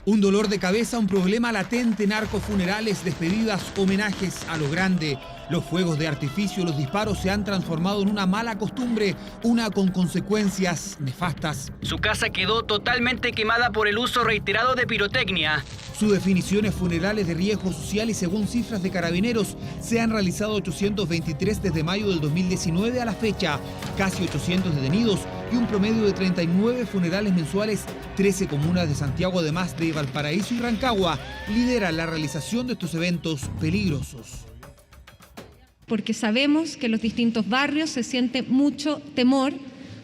Un dolor de cabeza, un problema latente, narcofunerales, despedidas, homenajes a lo grande. Los fuegos de artificio, los disparos se han transformado en una mala costumbre, una con consecuencias nefastas. Su casa quedó totalmente quemada por el uso reiterado de pirotecnia. Su definición es funerales de riesgo social y según cifras de Carabineros, se han realizado 823 desde mayo del 2019 a la fecha, casi 800 detenidos y un promedio de 39 funerales mensuales. 13 comunas de Santiago, además de Valparaíso y Rancagua, lideran la realización de estos eventos peligrosos. Porque sabemos que en los distintos barrios se siente mucho temor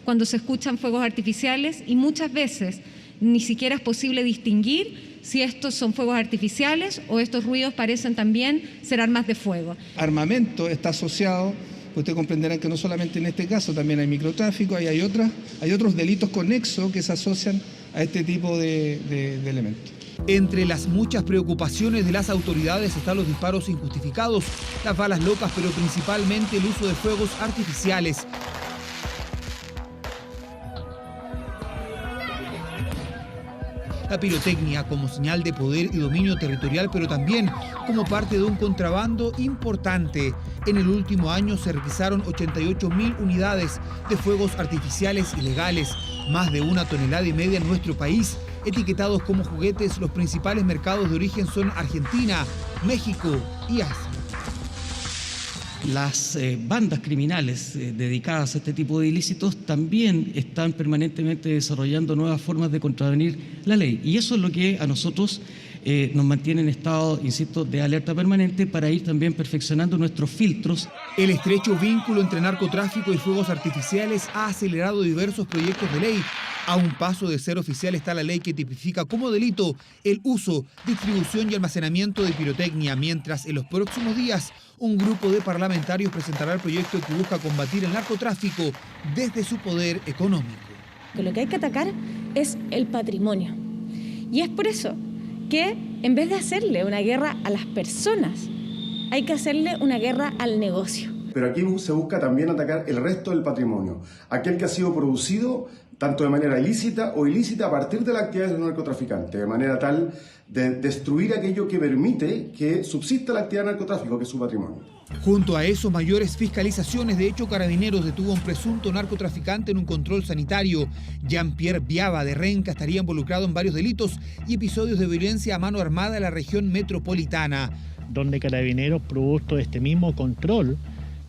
cuando se escuchan fuegos artificiales y muchas veces ni siquiera es posible distinguir si estos son fuegos artificiales o estos ruidos parecen también ser armas de fuego. Armamento está asociado, ustedes comprenderán que no solamente en este caso, también hay microtráfico, hay otros delitos conexos que se asocian a este tipo de elementos. Entre las muchas preocupaciones de las autoridades están los disparos injustificados, las balas locas, pero principalmente el uso de fuegos artificiales. La pirotecnia como señal de poder y dominio territorial, pero también como parte de un contrabando importante. En el último año se requisaron 88.000 unidades de fuegos artificiales ilegales, más de 1,5 toneladas en nuestro país. Etiquetados como juguetes, los principales mercados de origen son Argentina, México y Asia. Las bandas criminales dedicadas a este tipo de ilícitos también están permanentemente desarrollando nuevas formas de contravenir la ley. Y eso es lo que a nosotros nos mantiene en estado, insisto, de alerta permanente para ir también perfeccionando nuestros filtros. El estrecho vínculo entre narcotráfico y fuegos artificiales ha acelerado diversos proyectos de ley. A un paso de ser oficial está la ley que tipifica como delito el uso, distribución y almacenamiento de pirotecnia, mientras en los próximos días un grupo de parlamentarios presentará el proyecto que busca combatir el narcotráfico desde su poder económico. Lo que hay que atacar es el patrimonio. Y es por eso que en vez de hacerle una guerra a las personas, hay que hacerle una guerra al negocio. Pero aquí se busca también atacar el resto del patrimonio, aquel que ha sido producido tanto de manera ilícita o ilícita a partir de la actividad del narcotraficante, de manera tal de destruir aquello que permite que subsista la actividad del narcotráfico, que es su patrimonio. Junto a eso, mayores fiscalizaciones. De hecho, Carabineros detuvo a un presunto narcotraficante en un control sanitario. Jean-Pierre Viaba de Renca estaría involucrado en varios delitos y episodios de violencia a mano armada en la región metropolitana. Donde Carabineros, producto de este mismo control,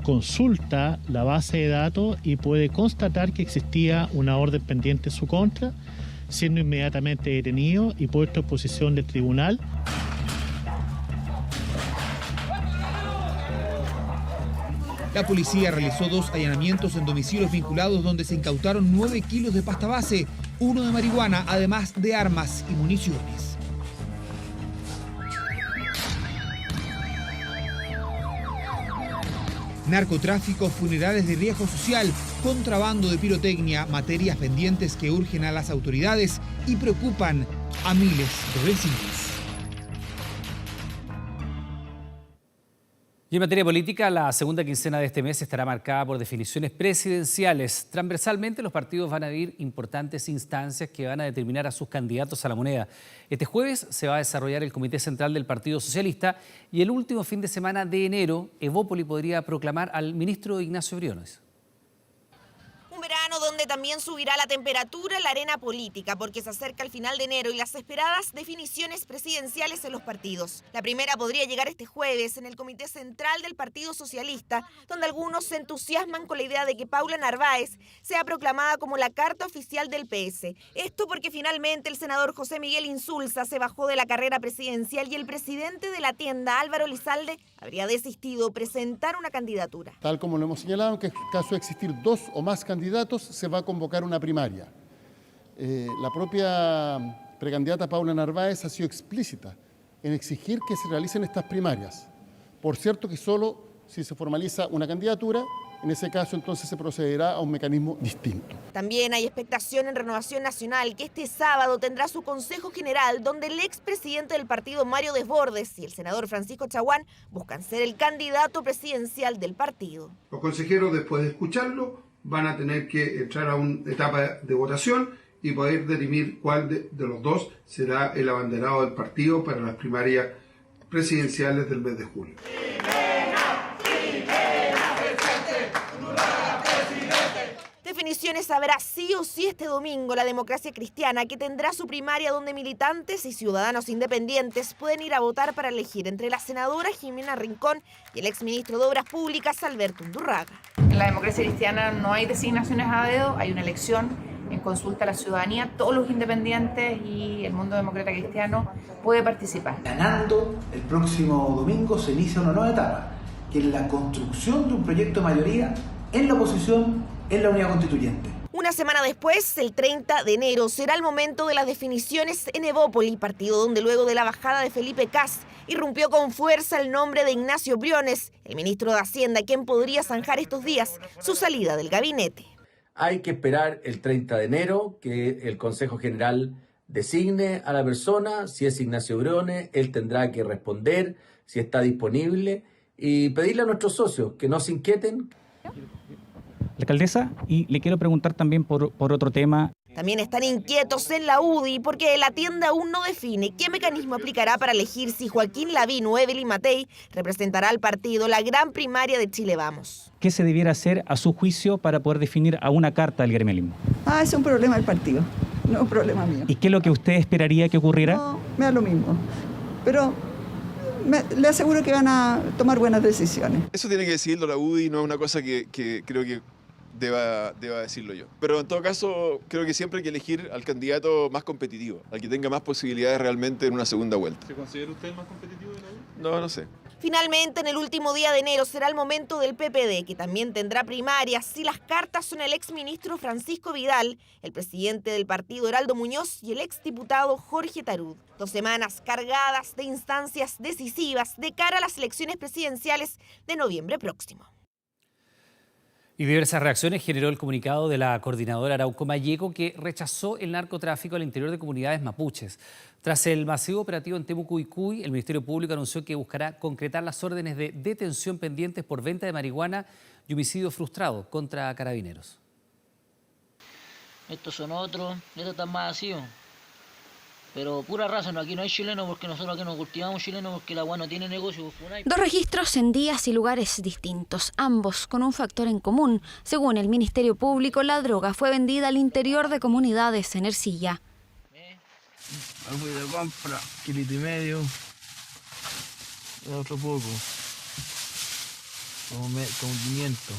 consulta la base de datos y puede constatar que existía una orden pendiente en su contra, siendo inmediatamente detenido y puesto en posición del tribunal. La policía realizó 2 allanamientos en domicilios vinculados donde se incautaron 9 kilos de pasta base, 1 de marihuana, además de armas y municiones. Narcotráfico, funerales de riesgo social, contrabando de pirotecnia, materias pendientes que urgen a las autoridades y preocupan a miles de vecinos. Y en materia política, la segunda quincena de este mes estará marcada por definiciones presidenciales. Transversalmente, los partidos van a vivir importantes instancias que van a determinar a sus candidatos a la moneda. Este jueves se va a desarrollar el Comité Central del Partido Socialista y el último fin de semana de enero, Evópoli podría proclamar al ministro Ignacio Briones. Un verano donde también subirá la temperatura en la arena política porque se acerca el final de enero y las esperadas definiciones presidenciales en los partidos. La primera podría llegar este jueves en el Comité Central del Partido Socialista, donde algunos se entusiasman con la idea de que Paula Narváez sea proclamada como la carta oficial del PS. Esto porque finalmente el senador José Miguel Insulza se bajó de la carrera presidencial y el presidente de la tienda, Álvaro Elizalde, habría desistido presentar una candidatura. Tal como lo hemos señalado, que en caso de existir 2 o más candidatos, se va a convocar una primaria. La propia precandidata Paula Narváez ha sido explícita en exigir que se realicen estas primarias. Por cierto que solo si se formaliza una candidatura, en ese caso entonces se procederá a un mecanismo distinto. También hay expectación en Renovación Nacional, que este sábado tendrá su Consejo General, donde el expresidente del partido Mario Desbordes y el senador Francisco Chaguán buscan ser el candidato presidencial del partido. Los consejeros, después de escucharlo, van a tener que entrar a una etapa de votación y poder dirimir cuál de los dos será el abanderado del partido para las primarias presidenciales del mes de julio. Definiciones habrá sí o sí este domingo la Democracia Cristiana, que tendrá su primaria donde militantes y ciudadanos independientes pueden ir a votar para elegir entre la senadora Jimena Rincón y el exministro de Obras Públicas Alberto Undurraga. En la Democracia Cristiana no hay designaciones a dedo, hay una elección en consulta a la ciudadanía. Todos los independientes y el mundo demócrata cristiano puede participar. Ganando el próximo domingo se inicia una nueva etapa, que es la construcción de un proyecto de mayoría en la oposición, en la unidad constituyente. Una semana después, el 30 de enero, será el momento de las definiciones en Evópoli, partido donde luego de la bajada de Felipe Kast irrumpió con fuerza el nombre de Ignacio Briones, el ministro de Hacienda, quien podría zanjar estos días su salida del gabinete. Hay que esperar el 30 de enero que el Consejo General designe a la persona. Si es Ignacio Briones, él tendrá que responder si está disponible y pedirle a nuestros socios que no se inquieten. La alcaldesa, y le quiero preguntar también por otro tema. También están inquietos en la UDI porque la tienda aún no define qué mecanismo aplicará para elegir si Joaquín Lavín o Evelyn Matei representará al partido la gran primaria de Chile Vamos. ¿Qué se debiera hacer a su juicio para poder definir a una carta del gremialismo? Es un problema del partido, no es un problema mío. ¿Y qué es lo que usted esperaría que ocurriera? No, me da lo mismo, pero le aseguro que van a tomar buenas decisiones. Eso tiene que decidirlo la UDI, no es una cosa que creo que deba decirlo yo. Pero en todo caso, creo que siempre hay que elegir al candidato más competitivo, al que tenga más posibilidades realmente en una segunda vuelta. ¿Se considera usted el más competitivo de la UDI? No sé. Finalmente, en el último día de enero será el momento del PPD, que también tendrá primarias si las cartas son el exministro Francisco Vidal, el presidente del partido Heraldo Muñoz y el exdiputado Jorge Tarud. 2 semanas cargadas de instancias decisivas de cara a las elecciones presidenciales de noviembre próximo. Y diversas reacciones generó el comunicado de la coordinadora Arauco Malleco, que rechazó el narcotráfico al interior de comunidades mapuches. Tras el masivo operativo en Temucuicui, el Ministerio Público anunció que buscará concretar las órdenes de detención pendientes por venta de marihuana y homicidio frustrado contra carabineros. Estos son otros, estos están más así. Pero pura raza, no, aquí no hay chileno porque nosotros aquí no cultivamos chileno porque la agua no tiene negocio. 2 registros en días y lugares distintos, ambos con un factor en común. Según el Ministerio Público, la droga fue vendida al interior de comunidades en Ercilla. Fui de compra, 1,5 kilos. Otro poco. Como 500.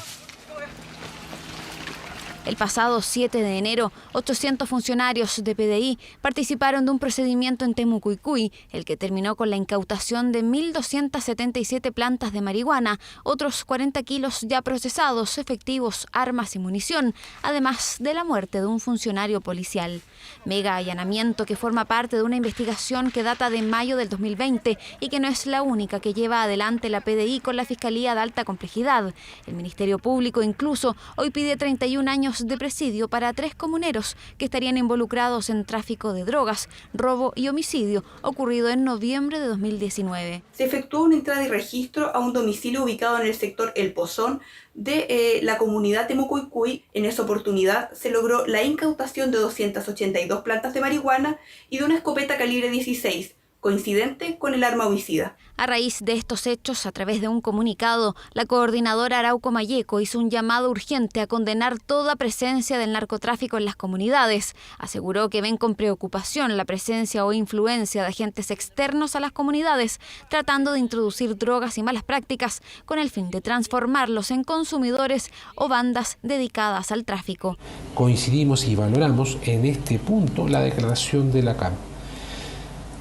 El pasado 7 de enero, 800 funcionarios de PDI participaron de un procedimiento en Temucuicui, el que terminó con la incautación de 1.277 plantas de marihuana, otros 40 kilos ya procesados, efectivos, armas y munición, además de la muerte de un funcionario policial. Mega allanamiento que forma parte de una investigación que data de mayo del 2020 y que no es la única que lleva adelante la PDI con la Fiscalía de Alta Complejidad. El Ministerio Público incluso hoy pide 31 años años de presidio para 3 comuneros que estarían involucrados en tráfico de drogas, robo y homicidio ocurrido en noviembre de 2019. Se efectuó una entrada y registro a un domicilio ubicado en el sector El Pozón de la comunidad Temucuicui. En esa oportunidad se logró la incautación de 282 plantas de marihuana y de una escopeta calibre 16, coincidente con el arma homicida. A raíz de estos hechos, a través de un comunicado, la coordinadora Arauco Mayeco hizo un llamado urgente a condenar toda presencia del narcotráfico en las comunidades. Aseguró que ven con preocupación la presencia o influencia de agentes externos a las comunidades, tratando de introducir drogas y malas prácticas con el fin de transformarlos en consumidores o bandas dedicadas al tráfico. Coincidimos y valoramos en este punto la declaración de la CAM,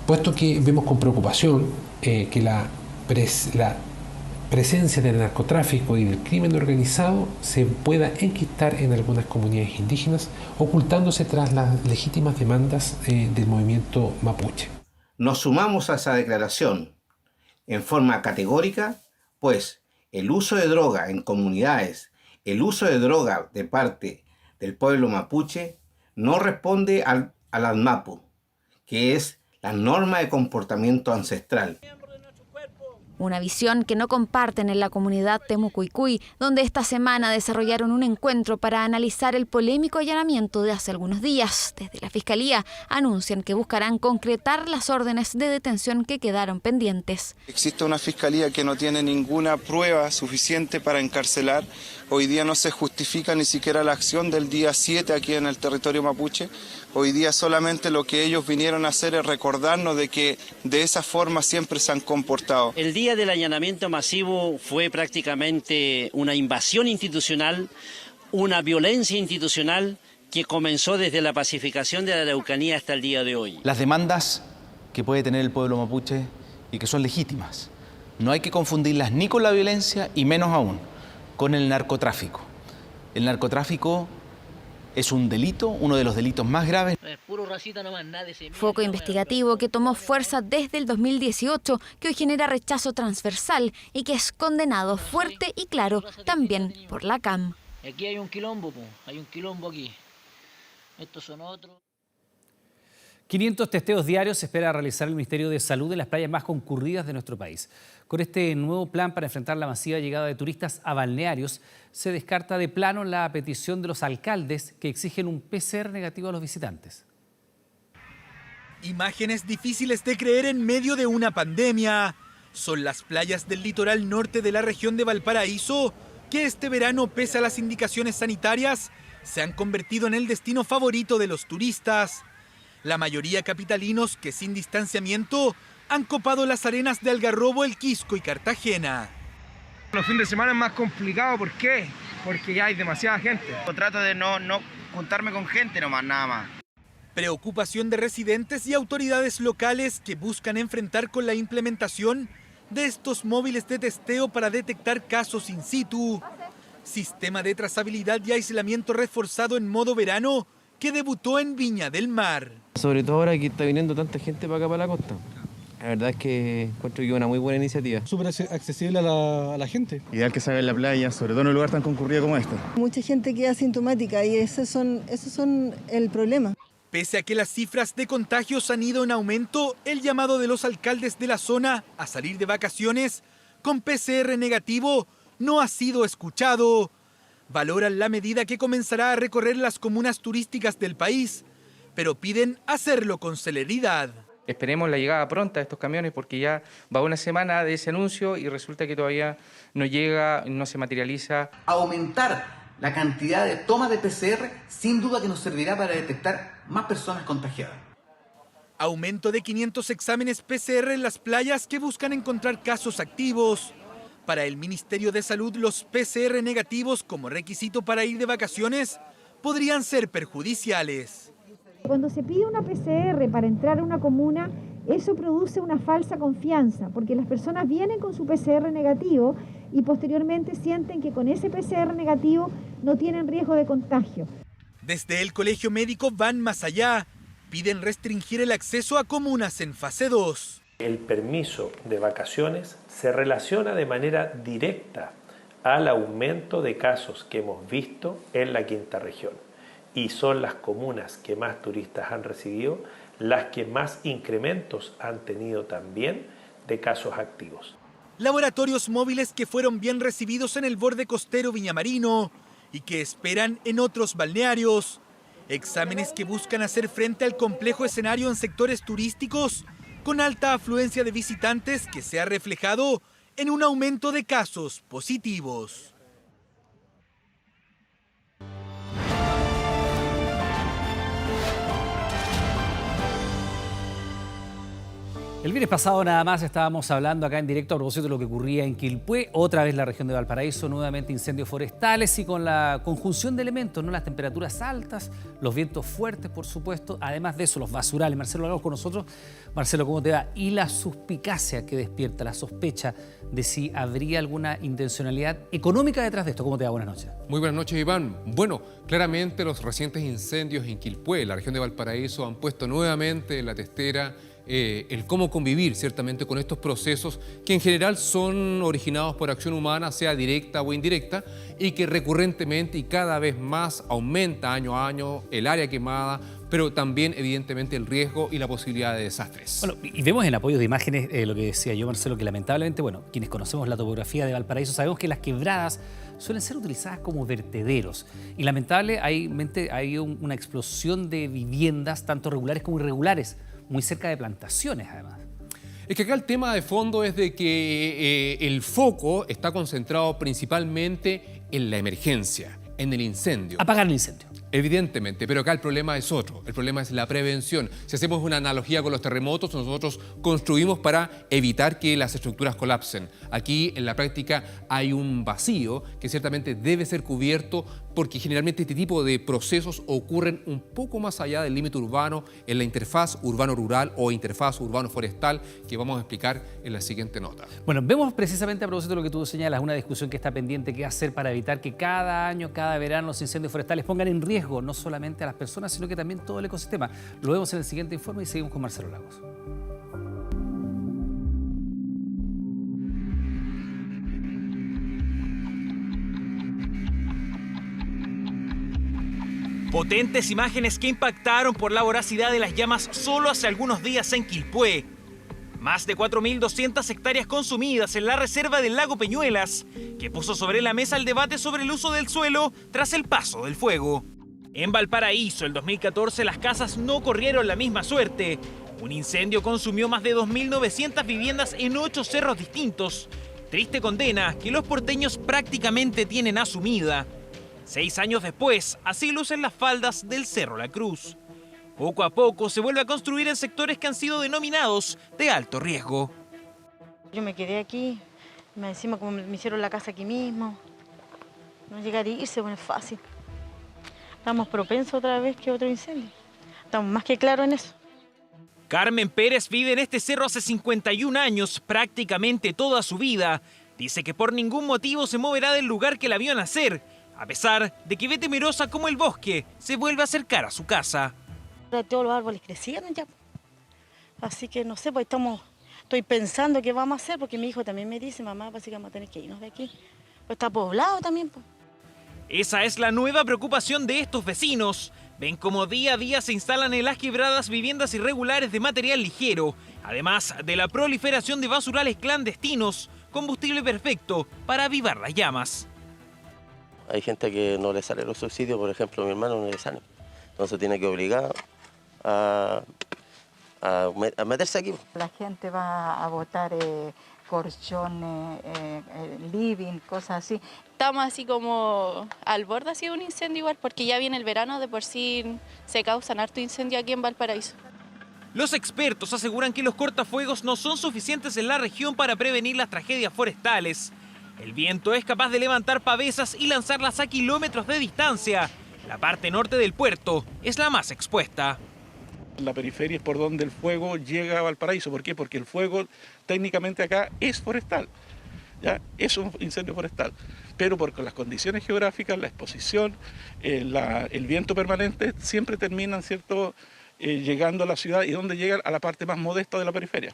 puesto que vemos con preocupación que la presencia del narcotráfico y del crimen organizado se pueda enquistar en algunas comunidades indígenas, ocultándose tras las legítimas demandas del movimiento mapuche. Nos sumamos a esa declaración en forma categórica, pues el uso de droga en comunidades, el uso de droga de parte del pueblo mapuche no responde al ANMAPU, que es la norma de comportamiento ancestral. Una visión que no comparten en la comunidad Temucuicui, donde esta semana desarrollaron un encuentro para analizar el polémico allanamiento de hace algunos días. Desde la Fiscalía anuncian que buscarán concretar las órdenes de detención que quedaron pendientes. Existe una Fiscalía que no tiene ninguna prueba suficiente para encarcelar. Hoy día no se justifica ni siquiera la acción del día 7 aquí en el territorio mapuche. Hoy día solamente lo que ellos vinieron a hacer es recordarnos de que de esa forma siempre se han comportado. El día del allanamiento masivo fue prácticamente una invasión institucional, una violencia institucional que comenzó desde la pacificación de la Araucanía hasta el día de hoy. Las demandas que puede tener el pueblo mapuche y que son legítimas, no hay que confundirlas ni con la violencia y menos aún con el narcotráfico. El narcotráfico es un delito, uno de los delitos más graves. Foco investigativo que tomó fuerza desde el 2018, que hoy genera rechazo transversal y que es condenado fuerte y claro también por la CAM. Aquí hay un quilombo aquí. Estos son otros. 500 testeos diarios se espera realizar el Ministerio de Salud en las playas más concurridas de nuestro país. Con este nuevo plan para enfrentar la masiva llegada de turistas a balnearios, se descarta de plano la petición de los alcaldes que exigen un PCR negativo a los visitantes. Imágenes difíciles de creer en medio de una pandemia. Son las playas del litoral norte de la región de Valparaíso que este verano, pese a las indicaciones sanitarias, se han convertido en el destino favorito de los turistas. La mayoría capitalinos que sin distanciamiento han copado las arenas de Algarrobo, El Quisco y Cartagena. Los fines de semana es más complicado, ¿por qué? Porque ya hay demasiada gente. Trato de no juntarme con gente nomás, nada más. Preocupación de residentes y autoridades locales que buscan enfrentar con la implementación de estos móviles de testeo para detectar casos in situ. Sistema de trazabilidad y aislamiento reforzado en modo verano que debutó en Viña del Mar. Sobre todo ahora que está viniendo tanta gente para acá, para la costa. La verdad es que encuentro que es una muy buena iniciativa. Súper accesible a la gente. Ideal que salga en la playa, sobre todo en un lugar tan concurrido como este. Mucha gente queda asintomática y esos son el problema. Pese a que las cifras de contagios han ido en aumento, el llamado de los alcaldes de la zona a salir de vacaciones con PCR negativo no ha sido escuchado. Valoran la medida que comenzará a recorrer las comunas turísticas del país, pero piden hacerlo con celeridad. Esperemos la llegada pronta de estos camiones porque ya va una semana de ese anuncio y resulta que todavía no llega, no se materializa. Aumentar la cantidad de toma de PCR sin duda que nos servirá para detectar más personas contagiadas. Aumento de 500 exámenes PCR en las playas que buscan encontrar casos activos. Para el Ministerio de Salud, los PCR negativos como requisito para ir de vacaciones podrían ser perjudiciales. Cuando se pide una PCR para entrar a una comuna, eso produce una falsa confianza, porque las personas vienen con su PCR negativo y posteriormente sienten que con ese PCR negativo no tienen riesgo de contagio. Desde el Colegio Médico van más allá, piden restringir el acceso a comunas en fase 2. El permiso de vacaciones se relaciona de manera directa al aumento de casos que hemos visto en la quinta región. Y son las comunas que más turistas han recibido las que más incrementos han tenido también de casos activos. Laboratorios móviles que fueron bien recibidos en el borde costero viñamarino y que esperan en otros balnearios. Exámenes que buscan hacer frente al complejo escenario en sectores turísticos con alta afluencia de visitantes que se ha reflejado en un aumento de casos positivos. El viernes pasado nada más estábamos hablando acá en directo a propósito de lo que ocurría en Quilpué, otra vez la región de Valparaíso, nuevamente incendios forestales y con la conjunción de elementos, ¿no? Las temperaturas altas, los vientos fuertes, por supuesto, además de eso, los basurales. Marcelo Lagos con nosotros. Marcelo, ¿cómo te va? Y la suspicacia que despierta, la sospecha de si habría alguna intencionalidad económica detrás de esto. ¿Cómo te va? Buenas noches. Muy buenas noches, Iván. Bueno, claramente los recientes incendios en Quilpué, la región de Valparaíso, han puesto nuevamente en la testera el cómo convivir ciertamente con estos procesos que en general son originados por acción humana, sea directa o indirecta, y que recurrentemente y cada vez más aumenta año a año el área quemada, pero también evidentemente el riesgo y la posibilidad de desastres. Bueno, y vemos en apoyo de imágenes lo que decía yo, Marcelo, que lamentablemente, bueno, quienes conocemos la topografía de Valparaíso sabemos que las quebradas suelen ser utilizadas como vertederos. Y lamentablemente hay una explosión de viviendas, tanto regulares como irregulares, muy cerca de plantaciones además. Es que acá el tema de fondo es de que el foco está concentrado principalmente en la emergencia, en el incendio. Apagar el incendio. Evidentemente, pero acá el problema es otro, el problema es la prevención. Si hacemos una analogía con los terremotos, nosotros construimos para evitar que las estructuras colapsen. Aquí en la práctica hay un vacío que ciertamente debe ser cubierto porque generalmente este tipo de procesos ocurren un poco más allá del límite urbano, en la interfaz urbano-rural o interfaz urbano-forestal que vamos a explicar en la siguiente nota. Bueno, vemos precisamente a propósito de lo que tú señalas, una discusión que está pendiente, qué hacer para evitar que cada año, cada verano los incendios forestales pongan en riesgo no solamente a las personas, sino que también todo el ecosistema. Lo vemos en el siguiente informe y seguimos con Marcelo Lagos. Potentes imágenes que impactaron por la voracidad de las llamas solo hace algunos días en Quilpué. Más de 4.200 hectáreas consumidas en la reserva del lago Peñuelas, que puso sobre la mesa el debate sobre el uso del suelo tras el paso del fuego. En Valparaíso, el 2014, las casas no corrieron la misma suerte. Un incendio consumió más de 2.900 viviendas en 8 cerros distintos. Triste condena que los porteños prácticamente tienen asumida. 6 años después, así lucen las faldas del Cerro La Cruz. Poco a poco se vuelve a construir en sectores que han sido denominados de alto riesgo. Yo me quedé aquí, encima como me hicieron la casa aquí mismo. No llegar a irse, bueno, es fácil. Estamos propensos otra vez que otro incendio. Estamos más que claros en eso. Carmen Pérez vive en este cerro hace 51 años, prácticamente toda su vida. Dice que por ningún motivo se moverá del lugar que la vio nacer, a pesar de que ve temerosa como el bosque se vuelve a acercar a su casa. Todos los árboles crecieron ya. Así que no sé, pues estoy pensando qué vamos a hacer, porque mi hijo también me dice, mamá, parece que vamos a tener que irnos de aquí. Pues está poblado también, pues. Esa es la nueva preocupación de estos vecinos. Ven cómo día a día se instalan en las quebradas viviendas irregulares de material ligero, además de la proliferación de basurales clandestinos, combustible perfecto para avivar las llamas. Hay gente que no le sale los subsidios, por ejemplo, mi hermano no le sale. Entonces tiene que obligar a meterse aquí. La gente va a botar colchones, living, cosas así. Estamos así como al borde así de un incendio igual, porque ya viene el verano, de por sí se causan harto incendio aquí en Valparaíso. Los expertos aseguran que los cortafuegos no son suficientes en la región para prevenir las tragedias forestales. El viento es capaz de levantar pavesas y lanzarlas a kilómetros de distancia. La parte norte del puerto es la más expuesta. La periferia es por donde el fuego llega a Valparaíso. ¿Por qué? Porque el fuego técnicamente acá es forestal, ¿ya? Es un incendio forestal. Pero por las condiciones geográficas, la exposición, el viento permanente, siempre terminan, ¿cierto?, llegando a la ciudad y donde llegan a la parte más modesta de la periferia.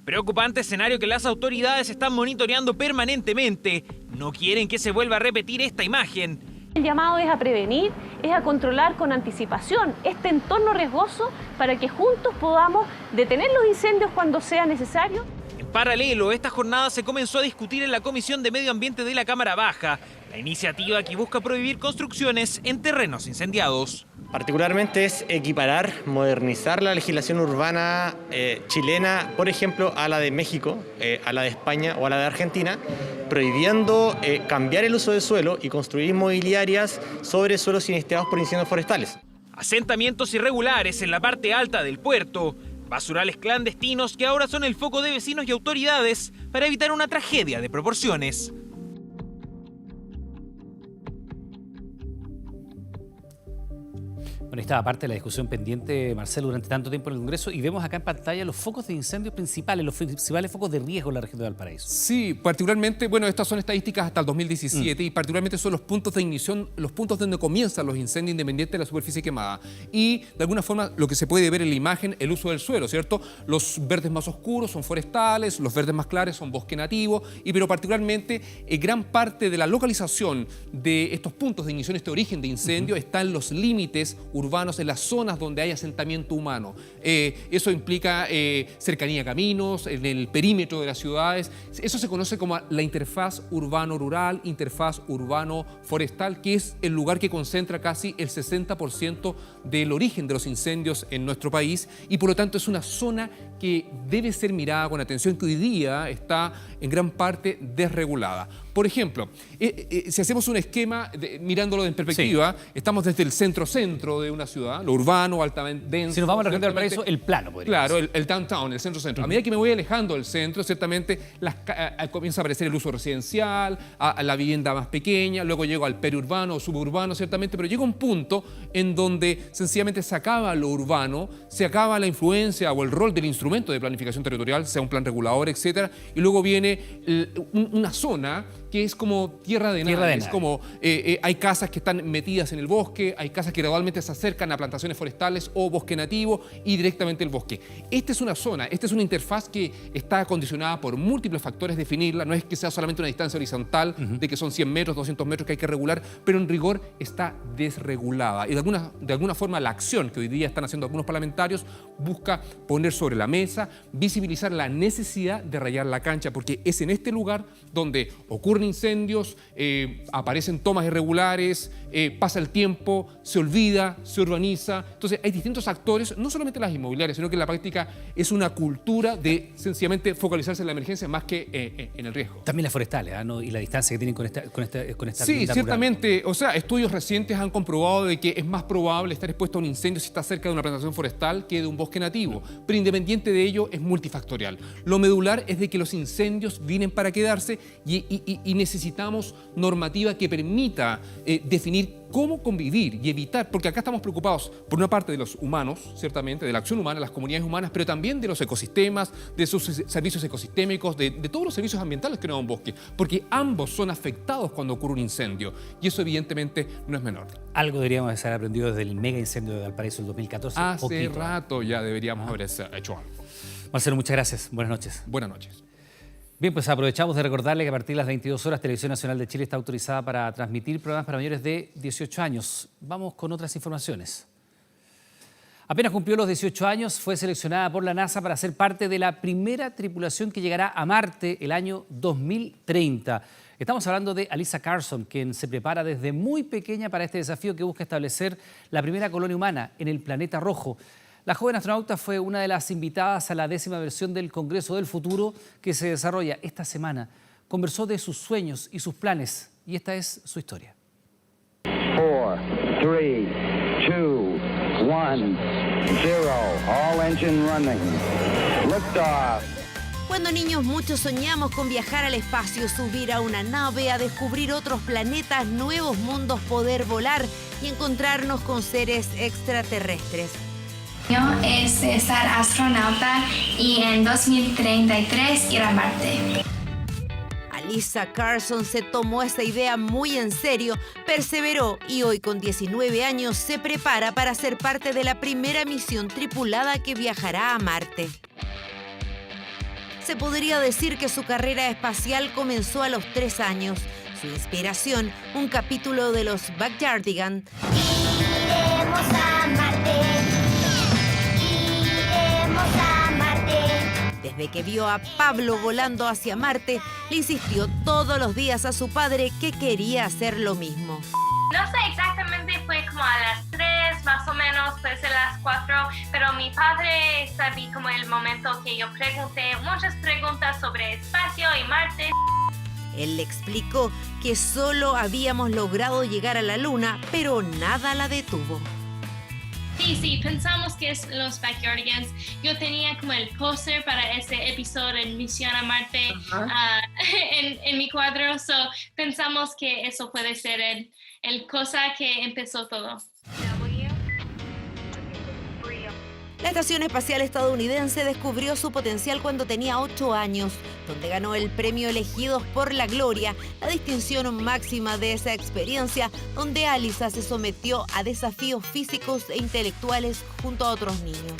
Preocupante escenario que las autoridades están monitoreando permanentemente. No quieren que se vuelva a repetir esta imagen. El llamado es a prevenir, es a controlar con anticipación este entorno riesgoso para que juntos podamos detener los incendios cuando sea necesario. En paralelo, esta jornada se comenzó a discutir en la Comisión de Medio Ambiente de la Cámara Baja, la iniciativa que busca prohibir construcciones en terrenos incendiados. Particularmente es equiparar, modernizar la legislación urbana chilena, por ejemplo, a la de México, a la de España o a la de Argentina, prohibiendo cambiar el uso del suelo y construir inmobiliarias sobre suelos siniestreados por incendios forestales. Asentamientos irregulares en la parte alta del puerto, basurales clandestinos que ahora son el foco de vecinos y autoridades para evitar una tragedia de proporciones. Bueno, estaba parte de la discusión pendiente, Marcelo, durante tanto tiempo en el Congreso, y vemos acá en pantalla los focos de incendios principales, los principales focos de riesgo en la región de Valparaíso. Sí, particularmente, bueno, estas son estadísticas hasta el 2017 y particularmente son los puntos de ignición, los puntos donde comienzan los incendios independientes de la superficie quemada. Y de alguna forma lo que se puede ver en la imagen, el uso del suelo, ¿cierto? Los verdes más oscuros son forestales, los verdes más claros son bosque nativo, pero particularmente gran parte de la localización de estos puntos de ignición, este origen de incendio, está en los límites urbanos, en las zonas donde hay asentamiento humano. Eso implica cercanía a caminos, en el perímetro de las ciudades. Eso se conoce como la interfaz urbano-rural, interfaz urbano-forestal, que es el lugar que concentra casi el 60% del origen de los incendios en nuestro país y por lo tanto es una zona que debe ser mirada con atención, que hoy día está en gran parte desregulada. Por ejemplo, si hacemos un esquema mirándolo en perspectiva, estamos desde el centro-centro de una ciudad, lo urbano, altamente denso. Si nos vamos a la región de Valparaíso, el plano, podría Claro, el downtown, el centro-centro. A medida que me voy alejando del centro, ciertamente comienza a aparecer el uso residencial, a la vivienda más pequeña, luego llego al periurbano o suburbano, ciertamente, pero llega un punto en donde sencillamente se acaba lo urbano, se acaba la influencia o el rol del instrumento de planificación territorial, sea un plan regulador, etcétera, y luego viene una zona que es como tierra de nadie. Es como hay casas que están metidas en el bosque, hay casas que gradualmente se acercan a plantaciones forestales o bosque nativo y directamente el bosque. Esta es una zona, esta es una interfaz que está condicionada por múltiples factores definirla, no es que sea solamente una distancia horizontal de que son 100 metros, 200 metros que hay que regular, pero en rigor está desregulada. Y de alguna forma la acción que hoy día están haciendo algunos parlamentarios busca poner sobre la mesa, visibilizar la necesidad de rayar la cancha, porque es en este lugar donde ocurren incendios, aparecen tomas irregulares, pasa el tiempo, se olvida, se urbaniza. Entonces hay distintos actores, no solamente las inmobiliarias, sino que en la práctica es una cultura de sencillamente focalizarse en la emergencia más que en el riesgo. También las forestales, ¿no? Y la distancia que tienen con esta Sí, ciertamente. O sea, estudios recientes han comprobado de que es más probable estar expuesto a un incendio si está cerca de una plantación forestal que de un bosque nativo. Pero independiente de ello, es multifactorial. Lo medular es de que los incendios vienen para quedarse y necesitamos normativa que permita definir cómo convivir y evitar, porque acá estamos preocupados por una parte de los humanos, ciertamente, de la acción humana, las comunidades humanas, pero también de los ecosistemas, de sus servicios ecosistémicos, de todos los servicios ambientales que nos da un bosque, porque ambos son afectados cuando ocurre un incendio y eso evidentemente no es menor. Algo deberíamos haber aprendido desde el mega incendio de Valparaíso del 2014. Hace rato ya deberíamos haber hecho algo. Marcelo, muchas gracias. Buenas noches. Buenas noches. Bien, pues aprovechamos de recordarle que a partir de las 22 horas Televisión Nacional de Chile está autorizada para transmitir programas para mayores de 18 años. Vamos con otras informaciones. Apenas cumplió los 18 años, fue seleccionada por la NASA para ser parte de la primera tripulación que llegará a Marte el año 2030. Estamos hablando de Alyssa Carson, quien se prepara desde muy pequeña para este desafío que busca establecer la primera colonia humana en el planeta rojo. La joven astronauta fue una de las invitadas a la 10ª versión del Congreso del Futuro que se desarrolla esta semana. Conversó de sus sueños y sus planes y esta es su historia. 4, 3, 2, 1, 0. All engine running. Liftoff. Cuando niños muchos soñamos con viajar al espacio, subir a una nave, a descubrir otros planetas, nuevos mundos, poder volar y encontrarnos con seres extraterrestres. Es ser astronauta y en 2033 ir a Marte. Alyssa Carson se tomó esa idea muy en serio, perseveró y hoy con 19 años se prepara para ser parte de la primera misión tripulada que viajará a Marte. Se podría decir que su carrera espacial comenzó a los 3 años. Su inspiración, un capítulo de los Backyardigans. Iremos a Marte. Iremos a Marte. Desde que vio a Pablo volando hacia Marte, le insistió todos los días a su padre que quería hacer lo mismo. No sé exactamente, fue como a las 3 más o menos, puede ser las 4, pero mi padre sabía como el momento que yo pregunté muchas preguntas sobre espacio y Marte. Él le explicó que solo habíamos logrado llegar a la Luna, pero nada la detuvo. Sí, pensamos que es los Backyardigans. Yo tenía como el póster para ese episodio en Misión a Marte en mi cuadro, so pensamos que eso puede ser el cosa que empezó todo. La Estación Espacial Estadounidense descubrió su potencial cuando tenía 8 años, donde ganó el premio Elegidos por la Gloria, la distinción máxima de esa experiencia, donde Alisa se sometió a desafíos físicos e intelectuales junto a otros niños.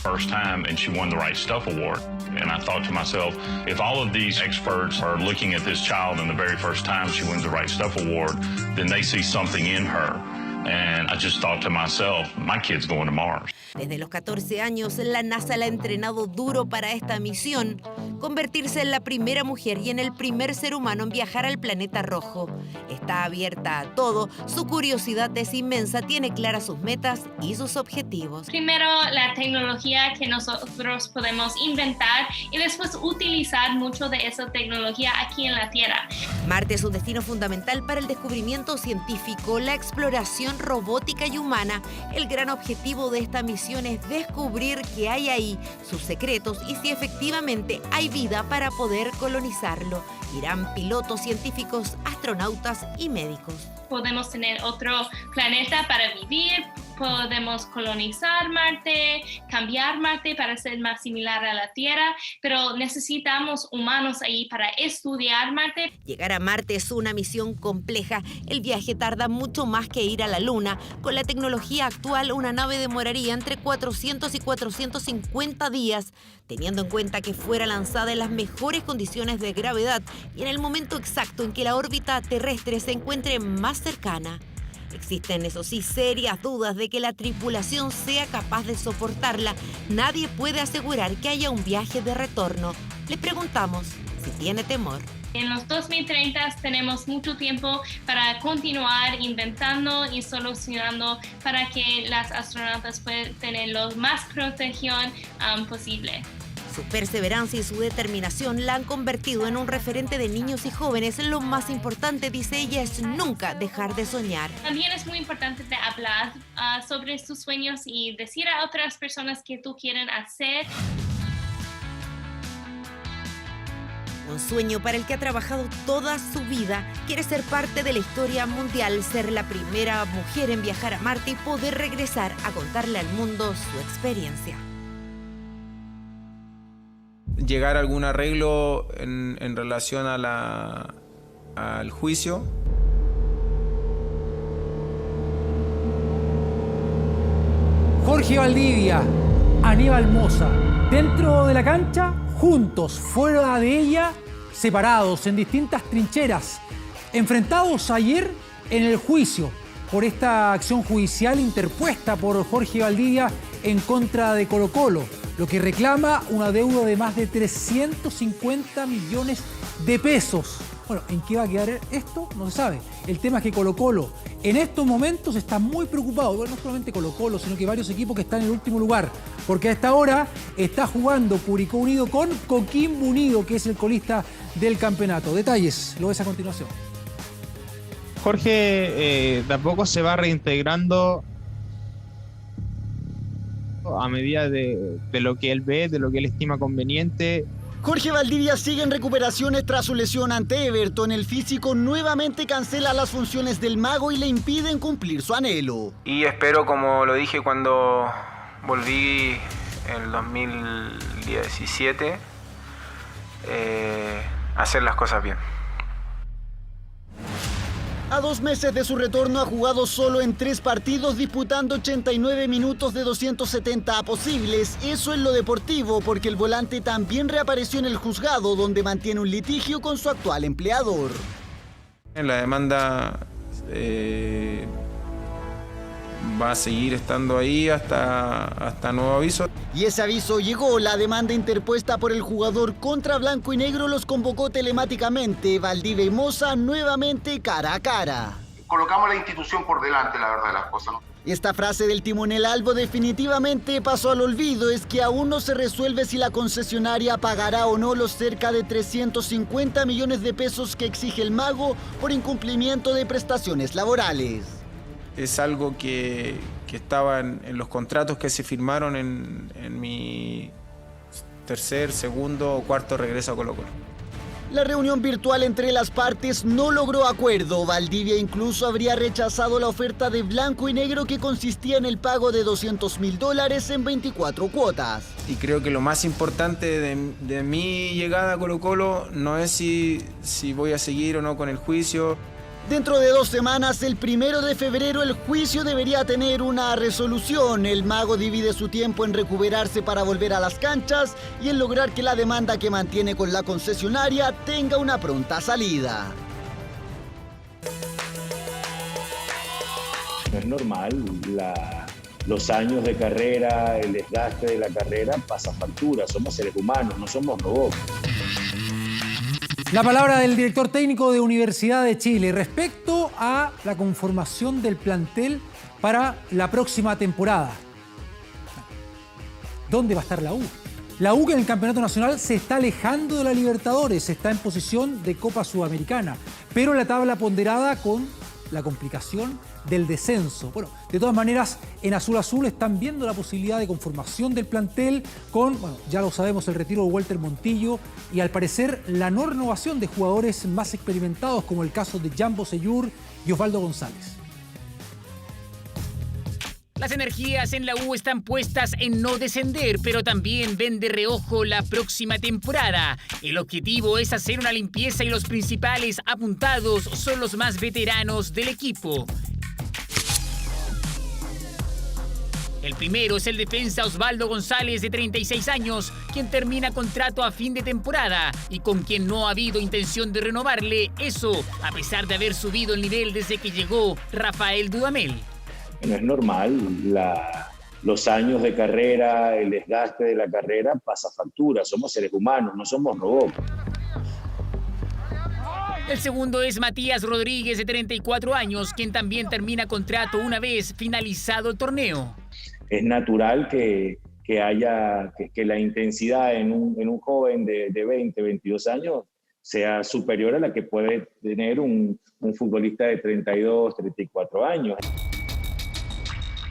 First time, and she won the Right Stuff Award. And I thought to myself, if all of these experts are looking at this child and the very first time she wins the Right Stuff Award, then they see something in her. And I just thought to myself, my kid's going to Mars. Desde los 14 años, la NASA la ha entrenado duro para esta misión, convertirse en la primera mujer y en el primer ser humano en viajar al planeta rojo. Está abierta a todo, su curiosidad es inmensa, tiene claras sus metas y sus objetivos. Primero, la tecnología que nosotros podemos inventar y después utilizar mucho de esa tecnología aquí en la Tierra. Marte es un destino fundamental para el descubrimiento científico, la exploración robótica y humana. El gran objetivo de esta misión es descubrir qué hay ahí, sus secretos y si efectivamente hay vida para poder colonizarlo. Irán pilotos, científicos, astronautas y médicos. Podemos tener otro planeta para vivir, podemos colonizar Marte, cambiar Marte para ser más similar a la Tierra, pero necesitamos humanos ahí para estudiar Marte. Llegar a Marte es una misión compleja. El viaje tarda mucho más que ir a la Luna. Con la tecnología actual, una nave demoraría entre 400 y 450 días, teniendo en cuenta que fuera lanzada en las mejores condiciones de gravedad y en el momento exacto en que la órbita terrestre se encuentre más cercana. Existen, eso sí, serias dudas de que la tripulación sea capaz de soportarla. Nadie puede asegurar que haya un viaje de retorno. Le preguntamos si tiene temor. En los 2030 tenemos mucho tiempo para continuar inventando y solucionando para que las astronautas puedan tener lo más protección posible. Su perseverancia y su determinación la han convertido en un referente de niños y jóvenes. Lo más importante, dice ella, es nunca dejar de soñar. También es muy importante de hablar sobre tus sueños y decir a otras personas que tú quieres hacer. Un sueño para el que ha trabajado toda su vida. Quiere ser parte de la historia mundial, ser la primera mujer en viajar a Marte y poder regresar a contarle al mundo su experiencia. Llegar a algún arreglo en relación a al juicio. Jorge Valdivia, Aníbal Mosa, dentro de la cancha, juntos, fuera de ella, separados en distintas trincheras, enfrentados ayer en el juicio por esta acción judicial interpuesta por Jorge Valdivia en contra de Colo-Colo, lo que reclama una deuda de más de 350 millones de pesos. Bueno, ¿en qué va a quedar esto? No se sabe. El tema es que Colo-Colo en estos momentos está muy preocupado. Bueno, no solamente Colo-Colo, sino que varios equipos que están en el último lugar. Porque a esta hora está jugando Curicó Unido con Coquimbo Unido, que es el colista del campeonato. Detalles, lo ves a continuación. Jorge de a poco se va reintegrando a medida de lo que él ve, de lo que él estima conveniente. Jorge Valdivia sigue en recuperaciones tras su lesión ante Everton. El físico nuevamente cancela las funciones del mago y le impiden cumplir su anhelo. Y espero, como lo dije cuando volví en el 2017, hacer las cosas bien. A 2 meses de su retorno ha jugado solo en 3 partidos, disputando 89 minutos de 270 posibles. Eso en lo deportivo, porque el volante también reapareció en el juzgado, donde mantiene un litigio con su actual empleador. La demanda va a seguir estando ahí hasta nuevo aviso. Y ese aviso llegó. La demanda interpuesta por el jugador contra Blanco y Negro los convocó telemáticamente. Valdivia y Moza nuevamente cara a cara. Colocamos la institución por delante, la verdad de las cosas, ¿no? Esta frase del timonel albo definitivamente pasó al olvido. Es que aún no se resuelve si la concesionaria pagará o no los cerca de 350 millones de pesos que exige el Mago por incumplimiento de prestaciones laborales. Es algo que estaba en los contratos que se firmaron en mi tercer, segundo o cuarto regreso a Colo-Colo. La reunión virtual entre las partes no logró acuerdo. Valdivia incluso habría rechazado la oferta de Blanco y Negro, que consistía en el pago de $200.000 en 24 cuotas. Y creo que lo más importante de mi llegada a Colo-Colo no es si voy a seguir o no con el juicio. Dentro de 2 semanas, el 1 de febrero, el juicio debería tener una resolución. El Mago divide su tiempo en recuperarse para volver a las canchas y en lograr que la demanda que mantiene con la concesionaria tenga una pronta salida. No es normal, los años de carrera, el desgaste de la carrera pasa factura. Somos seres humanos, no somos robots. La palabra del director técnico de Universidad de Chile respecto a la conformación del plantel para la próxima temporada. ¿Dónde va a estar la U? La U, que en el Campeonato Nacional se está alejando de la Libertadores, está en posición de Copa Sudamericana, pero en la tabla ponderada con la complicación del descenso. Bueno, de todas maneras, en Azul Azul están viendo la posibilidad de conformación del plantel con, bueno, ya lo sabemos, el retiro de Walter Montillo y al parecer la no renovación de jugadores más experimentados, como el caso de Jambo Seyur y Osvaldo González. Las energías en la U están puestas en no descender, pero también ven de reojo la próxima temporada. El objetivo es hacer una limpieza y los principales apuntados son los más veteranos del equipo. El primero es el defensa Osvaldo González, de 36 años, quien termina contrato a fin de temporada y con quien no ha habido intención de renovarle, eso a pesar de haber subido el nivel desde que llegó Rafael Dudamel. No es normal, los años de carrera, el desgaste de la carrera pasa factura. Somos seres humanos, no somos robots. El segundo es Matías Rodríguez, de 34 años, quien también termina contrato una vez finalizado el torneo. Es natural que la intensidad en un joven de 20, 22 años sea superior a la que puede tener un futbolista de 32, 34 años.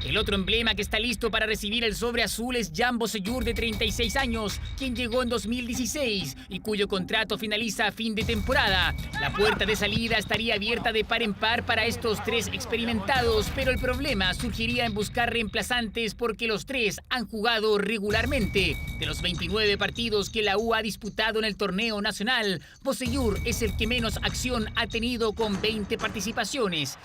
El otro emblema que está listo para recibir el sobre azul es Jambo Seyur, de 36 años, quien llegó en 2016 y cuyo contrato finaliza a fin de temporada. La puerta de salida estaría abierta de par en par para estos 3 experimentados, pero el problema surgiría en buscar reemplazantes porque los 3 han jugado regularmente. De los 29 partidos que la U ha disputado en el torneo nacional, Boseyur es el que menos acción ha tenido, con 20 participaciones.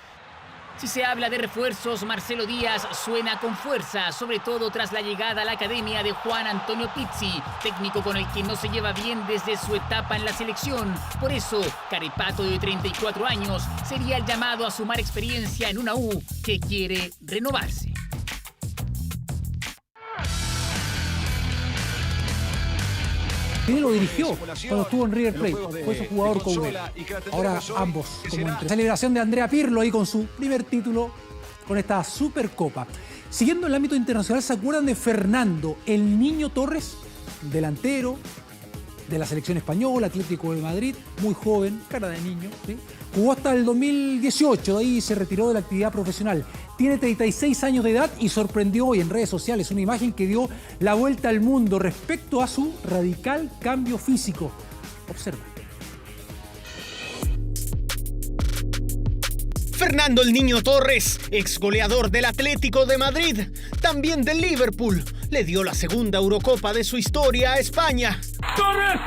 Si se habla de refuerzos, Marcelo Díaz suena con fuerza, sobre todo tras la llegada a la academia de Juan Antonio Pizzi, técnico con el que no se lleva bien desde su etapa en la selección. Por eso, Carepato, de 34 años, sería el llamado a sumar experiencia en una U que quiere renovarse. Él lo dirigió cuando estuvo en River Plate, fue su jugador con él. Ahora ambos como entre. Celebración de Andrea Pirlo ahí con su primer título con esta Supercopa. Siguiendo el ámbito internacional, ¿se acuerdan de Fernando, el Niño Torres? Delantero de la selección española, Atlético de Madrid, muy joven, cara de niño, ¿sí? Jugó hasta el 2018, de ahí se retiró de la actividad profesional. Tiene 36 años de edad y sorprendió hoy en redes sociales una imagen que dio la vuelta al mundo respecto a su radical cambio físico. Observa. Fernando el Niño Torres, ex goleador del Atlético de Madrid, también del Liverpool, le dio la segunda Eurocopa de su historia a España. ¡Torres!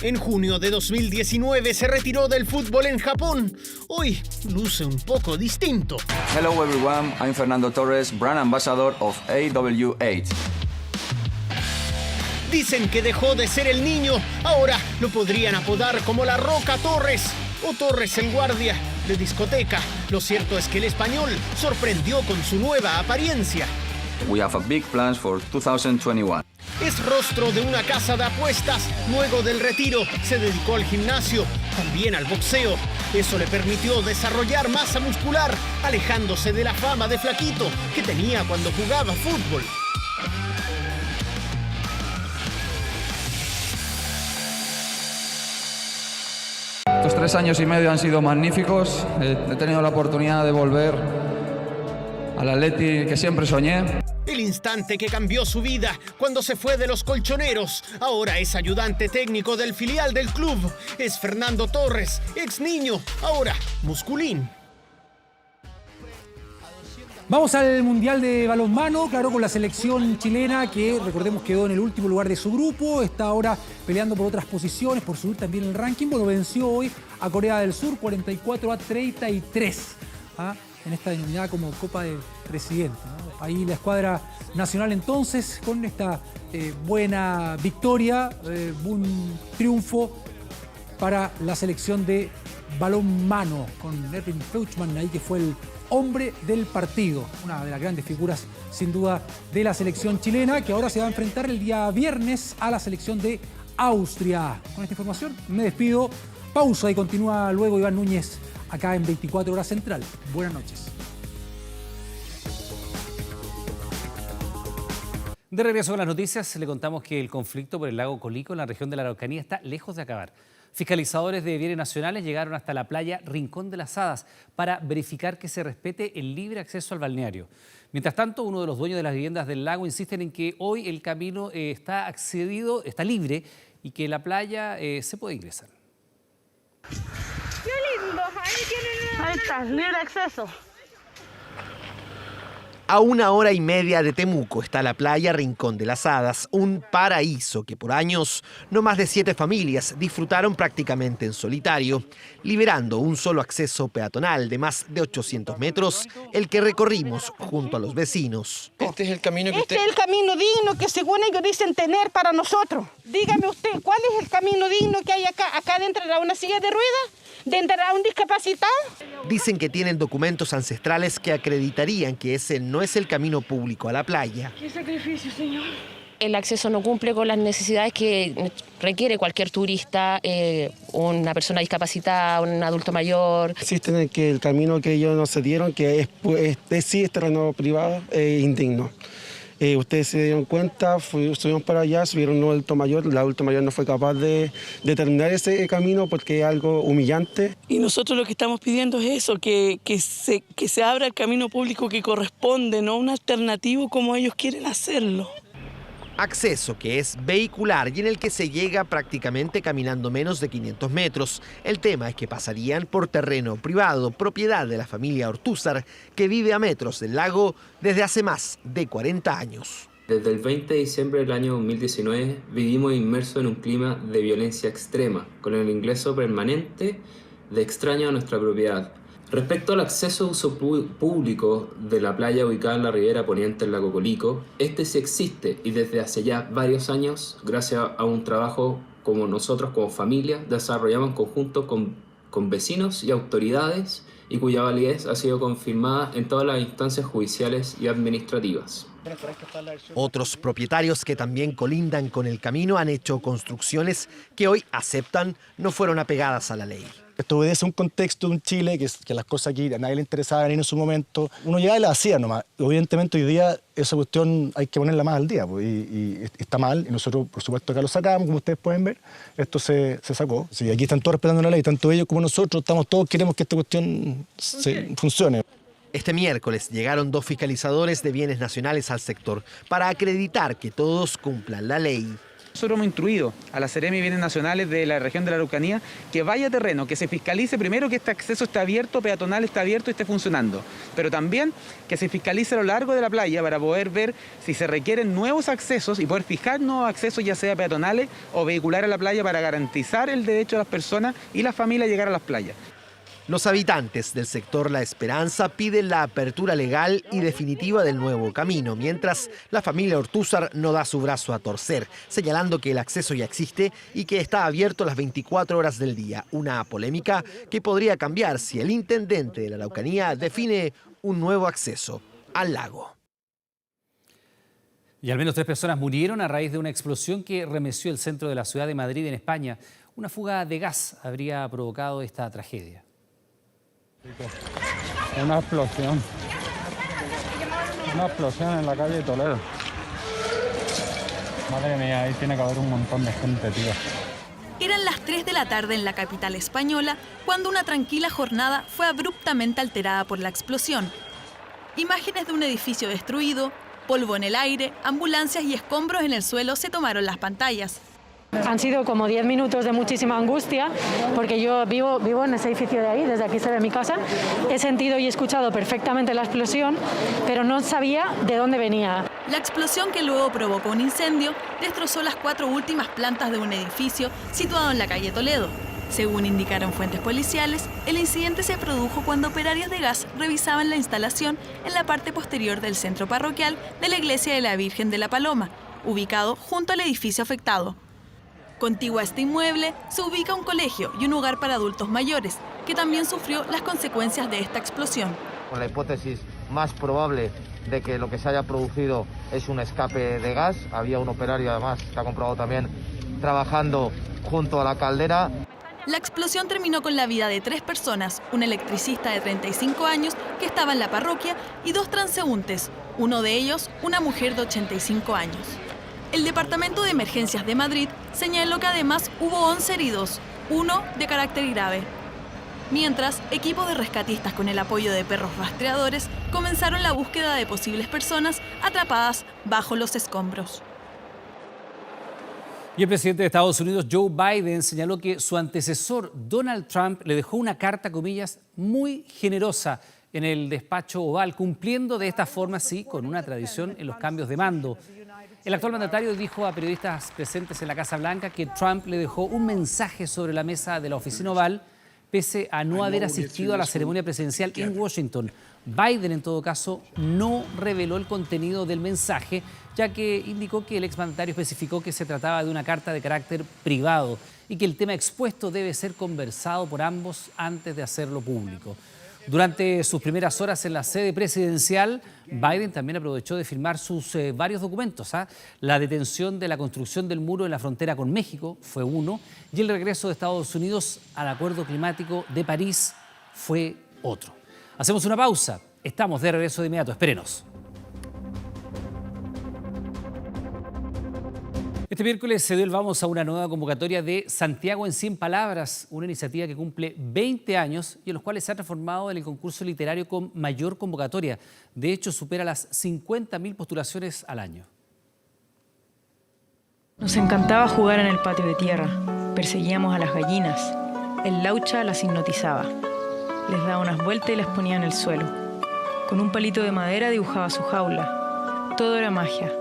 En junio de 2019 se retiró del fútbol en Japón. Hoy luce un poco distinto. Hello everyone, I'm Fernando Torres, brand ambassador of AW8. Dicen que dejó de ser el niño, ahora lo podrían apodar como La Roca Torres o Torres el guardia de discoteca. Lo cierto es que el español sorprendió con su nueva apariencia. We have a big plans for 2021. Es rostro de una casa de apuestas. Luego del retiro se dedicó al gimnasio, también al boxeo. Eso le permitió desarrollar masa muscular, alejándose de la fama de flaquito que tenía cuando jugaba fútbol. Estos 3 años y medio han sido magníficos. He tenido la oportunidad de volver al Atleti que siempre soñé. El instante que cambió su vida cuando se fue de los colchoneros. Ahora es ayudante técnico del filial del club. Es Fernando Torres, ex niño, ahora musculín. Vamos al Mundial de Balonmano, claro, con la selección chilena que, recordemos, quedó en el último lugar de su grupo. Está ahora peleando por otras posiciones, por subir también el ranking. Bueno, venció hoy a Corea del Sur 44-33. En esta denominada como Copa de Presidente, ¿no? Ahí la escuadra nacional entonces con esta buena victoria, un triunfo para la selección de balonmano con Erwin Feuchtmann ahí, que fue el hombre del partido, una de las grandes figuras sin duda de la selección chilena, que ahora se va a enfrentar el día viernes a la selección de Austria. Con esta información me despido, pausa y continúa luego Iván Núñez acá en 24 Horas Central. Buenas noches. De regreso con las noticias, le contamos que el conflicto por el lago Colico en la región de la Araucanía está lejos de acabar. Fiscalizadores de bienes nacionales llegaron hasta la playa Rincón de las Hadas para verificar que se respete el libre acceso al balneario. Mientras tanto, uno de los dueños de las viviendas del lago insisten en que hoy el camino está libre y que la playa se puede ingresar. ¡Qué lindo! Ahí está, libre acceso. A 1 hora y media de Temuco está la playa Rincón de las Hadas, un paraíso que por años no más de 7 familias disfrutaron prácticamente en solitario, liberando un solo acceso peatonal de más de 800 metros, el que recorrimos junto a los vecinos. Este es el camino que es el camino digno que según ellos dicen tener para nosotros. Dígame usted, ¿cuál es el camino digno que hay acá? ¿Acá dentro de una silla de ruedas? ¿Dentro de un discapacitado? Dicen que tienen documentos ancestrales que acreditarían que ese no es el camino público a la playa. ¡Qué sacrificio, señor! El acceso no cumple con las necesidades que requiere cualquier turista, una persona discapacitada, un adulto mayor. Insisten en que el camino que ellos nos cedieron, que sí es terreno privado, es indigno. Ustedes se dieron cuenta, subimos para allá, subieron un adulto mayor, el adulto mayor no fue capaz de terminar ese camino porque es algo humillante. Y nosotros lo que estamos pidiendo es eso, que se abra el camino público que corresponde, no un alternativo como ellos quieren hacerlo. Acceso que es vehicular y en el que se llega prácticamente caminando menos de 500 metros. El tema es que pasarían por terreno privado, propiedad de la familia Ortúzar, que vive a metros del lago desde hace más de 40 años. Desde el 20 de diciembre del año 2019 vivimos inmersos en un clima de violencia extrema, con el ingreso permanente de extraños a nuestra propiedad. Respecto al acceso a uso público de la playa ubicada en la ribera poniente del lago Colico, este sí existe y desde hace ya varios años, gracias a un trabajo como nosotros como familia desarrollamos en conjunto con vecinos y autoridades y cuya validez ha sido confirmada en todas las instancias judiciales y administrativas. Otros propietarios que también colindan con el camino han hecho construcciones que hoy aceptan no fueron apegadas a la ley. Esto obedece a un contexto de un Chile que las cosas aquí a nadie le interesaban en su momento. Uno ya las hacía nomás. Evidentemente hoy día esa cuestión hay que ponerla más al día pues, y está mal. Y nosotros, por supuesto, acá lo sacamos, como ustedes pueden ver. Esto se sacó. Sí, aquí están todos respetando la ley, tanto ellos como nosotros. Todos queremos que esta cuestión funcione. Este miércoles llegaron 2 fiscalizadores de bienes nacionales al sector para acreditar que todos cumplan la ley. Nosotros hemos instruido a la Seremi de Bienes Nacionales de la región de la Araucanía que vaya a terreno, que se fiscalice primero que este acceso esté abierto, peatonal esté abierto y esté funcionando, pero también que se fiscalice a lo largo de la playa para poder ver si se requieren nuevos accesos y poder fijar nuevos accesos, ya sea peatonales o vehiculares a la playa, para garantizar el derecho de las personas y las familias a llegar a las playas. Los habitantes del sector La Esperanza piden la apertura legal y definitiva del nuevo camino, mientras la familia Ortúzar no da su brazo a torcer, señalando que el acceso ya existe y que está abierto las 24 horas del día. Una polémica que podría cambiar si el intendente de la Araucanía define un nuevo acceso al lago. Y al menos 3 personas murieron a raíz de una explosión que remeció el centro de la ciudad de Madrid, en España. Una fuga de gas habría provocado esta tragedia. Una explosión en la calle Toledo. Madre mía, ahí tiene que haber un montón de gente, tío. Eran las 3 de la tarde en la capital española cuando una tranquila jornada fue abruptamente alterada por la explosión. Imágenes de un edificio destruido, polvo en el aire, ambulancias y escombros en el suelo se tomaron las pantallas. Han sido como 10 minutos de muchísima angustia, porque yo vivo en ese edificio de ahí, desde aquí se ve mi casa. He sentido y escuchado perfectamente la explosión, pero no sabía de dónde venía. La explosión, que luego provocó un incendio, destrozó las 4 últimas plantas de un edificio situado en la calle Toledo. Según indicaron fuentes policiales, el incidente se produjo cuando operarios de gas revisaban la instalación en la parte posterior del centro parroquial de la iglesia de la Virgen de la Paloma, ubicado junto al edificio afectado. Contiguo a este inmueble se ubica un colegio y un hogar para adultos mayores, que también sufrió las consecuencias de esta explosión. Con la hipótesis más probable de que lo que se haya producido es un escape de gas. Había un operario, además, que ha comprobado también, trabajando junto a la caldera. La explosión terminó con la vida de 3 personas, un electricista de 35 años que estaba en la parroquia y 2 transeúntes, uno de ellos una mujer de 85 años. El Departamento de Emergencias de Madrid señaló que además hubo 11 heridos, 1 de carácter grave. Mientras, equipos de rescatistas con el apoyo de perros rastreadores comenzaron la búsqueda de posibles personas atrapadas bajo los escombros. Y el presidente de Estados Unidos, Joe Biden, señaló que su antecesor, Donald Trump, le dejó una carta, comillas, muy generosa en el despacho oval, cumpliendo de esta forma, sí, con una tradición en los cambios de mando. El actual mandatario dijo a periodistas presentes en la Casa Blanca que Trump le dejó un mensaje sobre la mesa de la oficina oval, pese a no haber asistido a la ceremonia presidencial en Washington. Biden, en todo caso, no reveló el contenido del mensaje, ya que indicó que el exmandatario especificó que se trataba de una carta de carácter privado y que el tema expuesto debe ser conversado por ambos antes de hacerlo público. Durante sus primeras horas en la sede presidencial, Biden también aprovechó de firmar sus varios documentos. La detención de la construcción del muro en la frontera con México fue uno, y el regreso de Estados Unidos al Acuerdo Climático de París fue otro. Hacemos una pausa. Estamos de regreso de inmediato. Espérenos. Este miércoles se dio el vamos a una nueva convocatoria de Santiago en 100 palabras, una iniciativa que cumple 20 años y en los cuales se ha transformado en el concurso literario con mayor convocatoria. De hecho, supera las 50.000 postulaciones al año. Nos encantaba jugar en el patio de tierra. Perseguíamos a las gallinas. El laucha las hipnotizaba. Les daba unas vueltas y las ponía en el suelo. Con un palito de madera dibujaba su jaula. Todo era magia.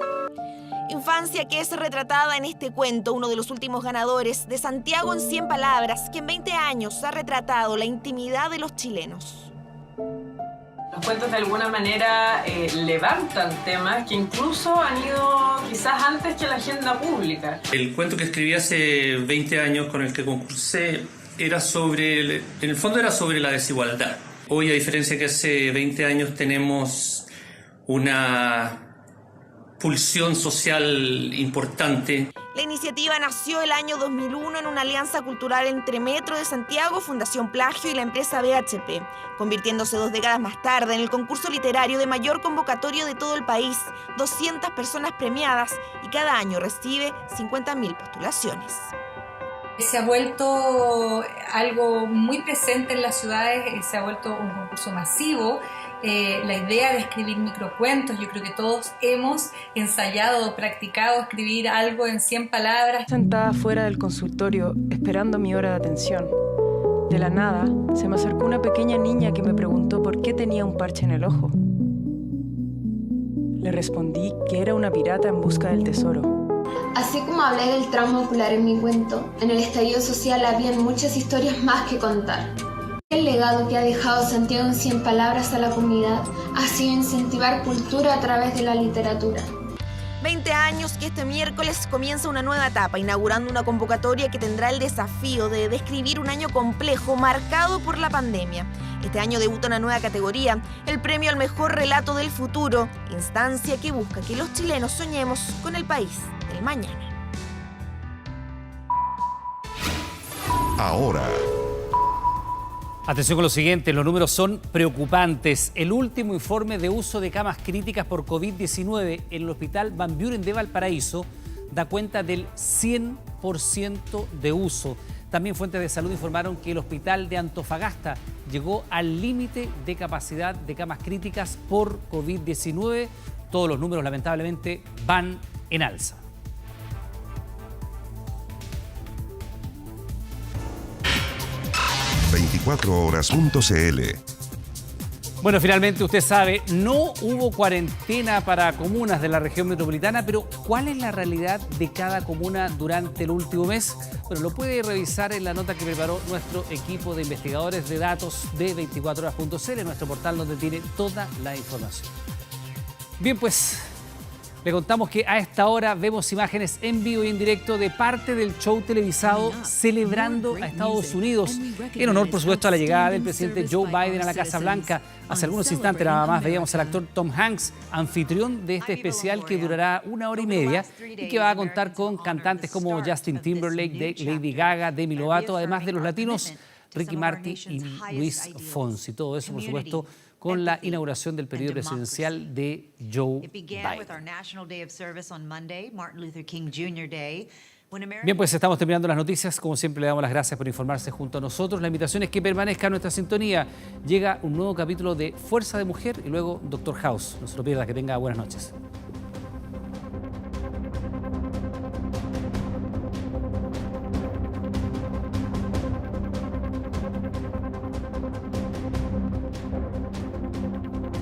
Infancia que es retratada en este cuento, uno de los últimos ganadores de Santiago en 100 palabras, que en 20 años ha retratado la intimidad de los chilenos. Los cuentos de alguna manera levantan temas que incluso han ido quizás antes que la agenda pública. El cuento que escribí hace 20 años con el que concursé era sobre, en el fondo era sobre la desigualdad. Hoy, a diferencia que hace 20 años, tenemos una pulsión social importante. La iniciativa nació el año 2001 en una alianza cultural entre Metro de Santiago, Fundación Plagio y la empresa BHP, convirtiéndose 2 décadas más tarde en el concurso literario de mayor convocatoria de todo el país, 200 personas premiadas y cada año recibe 50.000 postulaciones. Se ha vuelto algo muy presente en las ciudades, se ha vuelto un concurso masivo la idea de escribir microcuentos. Yo creo que todos hemos ensayado o practicado escribir algo en 100 palabras. Sentada fuera del consultorio, esperando mi hora de atención. De la nada, se me acercó una pequeña niña que me preguntó por qué tenía un parche en el ojo. Le respondí que era una pirata en busca del tesoro. Así como hablé del trauma ocular en mi cuento, en el estallido social habían muchas historias más que contar. El legado que ha dejado Santiago en 100 palabras a la comunidad ha sido incentivar cultura a través de la literatura. 20 años que este miércoles comienza una nueva etapa, inaugurando una convocatoria que tendrá el desafío de describir un año complejo marcado por la pandemia. Este año debuta una nueva categoría, el premio al mejor relato del futuro, instancia que busca que los chilenos soñemos con el país del mañana. Ahora. Atención con lo siguiente, los números son preocupantes. El último informe de uso de camas críticas por COVID-19 en el Hospital Van Buren de Valparaíso da cuenta del 100% de uso. También fuentes de salud informaron que el Hospital de Antofagasta llegó al límite de capacidad de camas críticas por COVID-19. Todos los números lamentablemente van en alza. ...24horas.cl. Bueno, finalmente usted sabe, no hubo cuarentena para comunas de la región metropolitana, pero ¿cuál es la realidad de cada comuna durante el último mes? Bueno, lo puede revisar en la nota que preparó nuestro equipo de investigadores de datos de 24horas.cl, nuestro portal donde tiene toda la información. Bien, pues le contamos que a esta hora vemos imágenes en vivo y en directo de parte del show televisado celebrando a Estados Unidos, en honor, por supuesto, a la llegada del presidente Joe Biden a la Casa Blanca. Hace algunos instantes nada más veíamos al actor Tom Hanks, anfitrión de este especial que durará 1 hora y media y que va a contar con cantantes como Justin Timberlake, Lady Gaga, Demi Lovato, además de los latinos Ricky Martin y Luis Fonsi. Todo eso, por supuesto, con la inauguración del periodo presidencial de Joe Biden. Bien, pues estamos terminando las noticias. Como siempre, le damos las gracias por informarse junto a nosotros. La invitación es que permanezca en nuestra sintonía. Llega un nuevo capítulo de Fuerza de Mujer y luego Doctor House. No se lo pierda, que tenga buenas noches.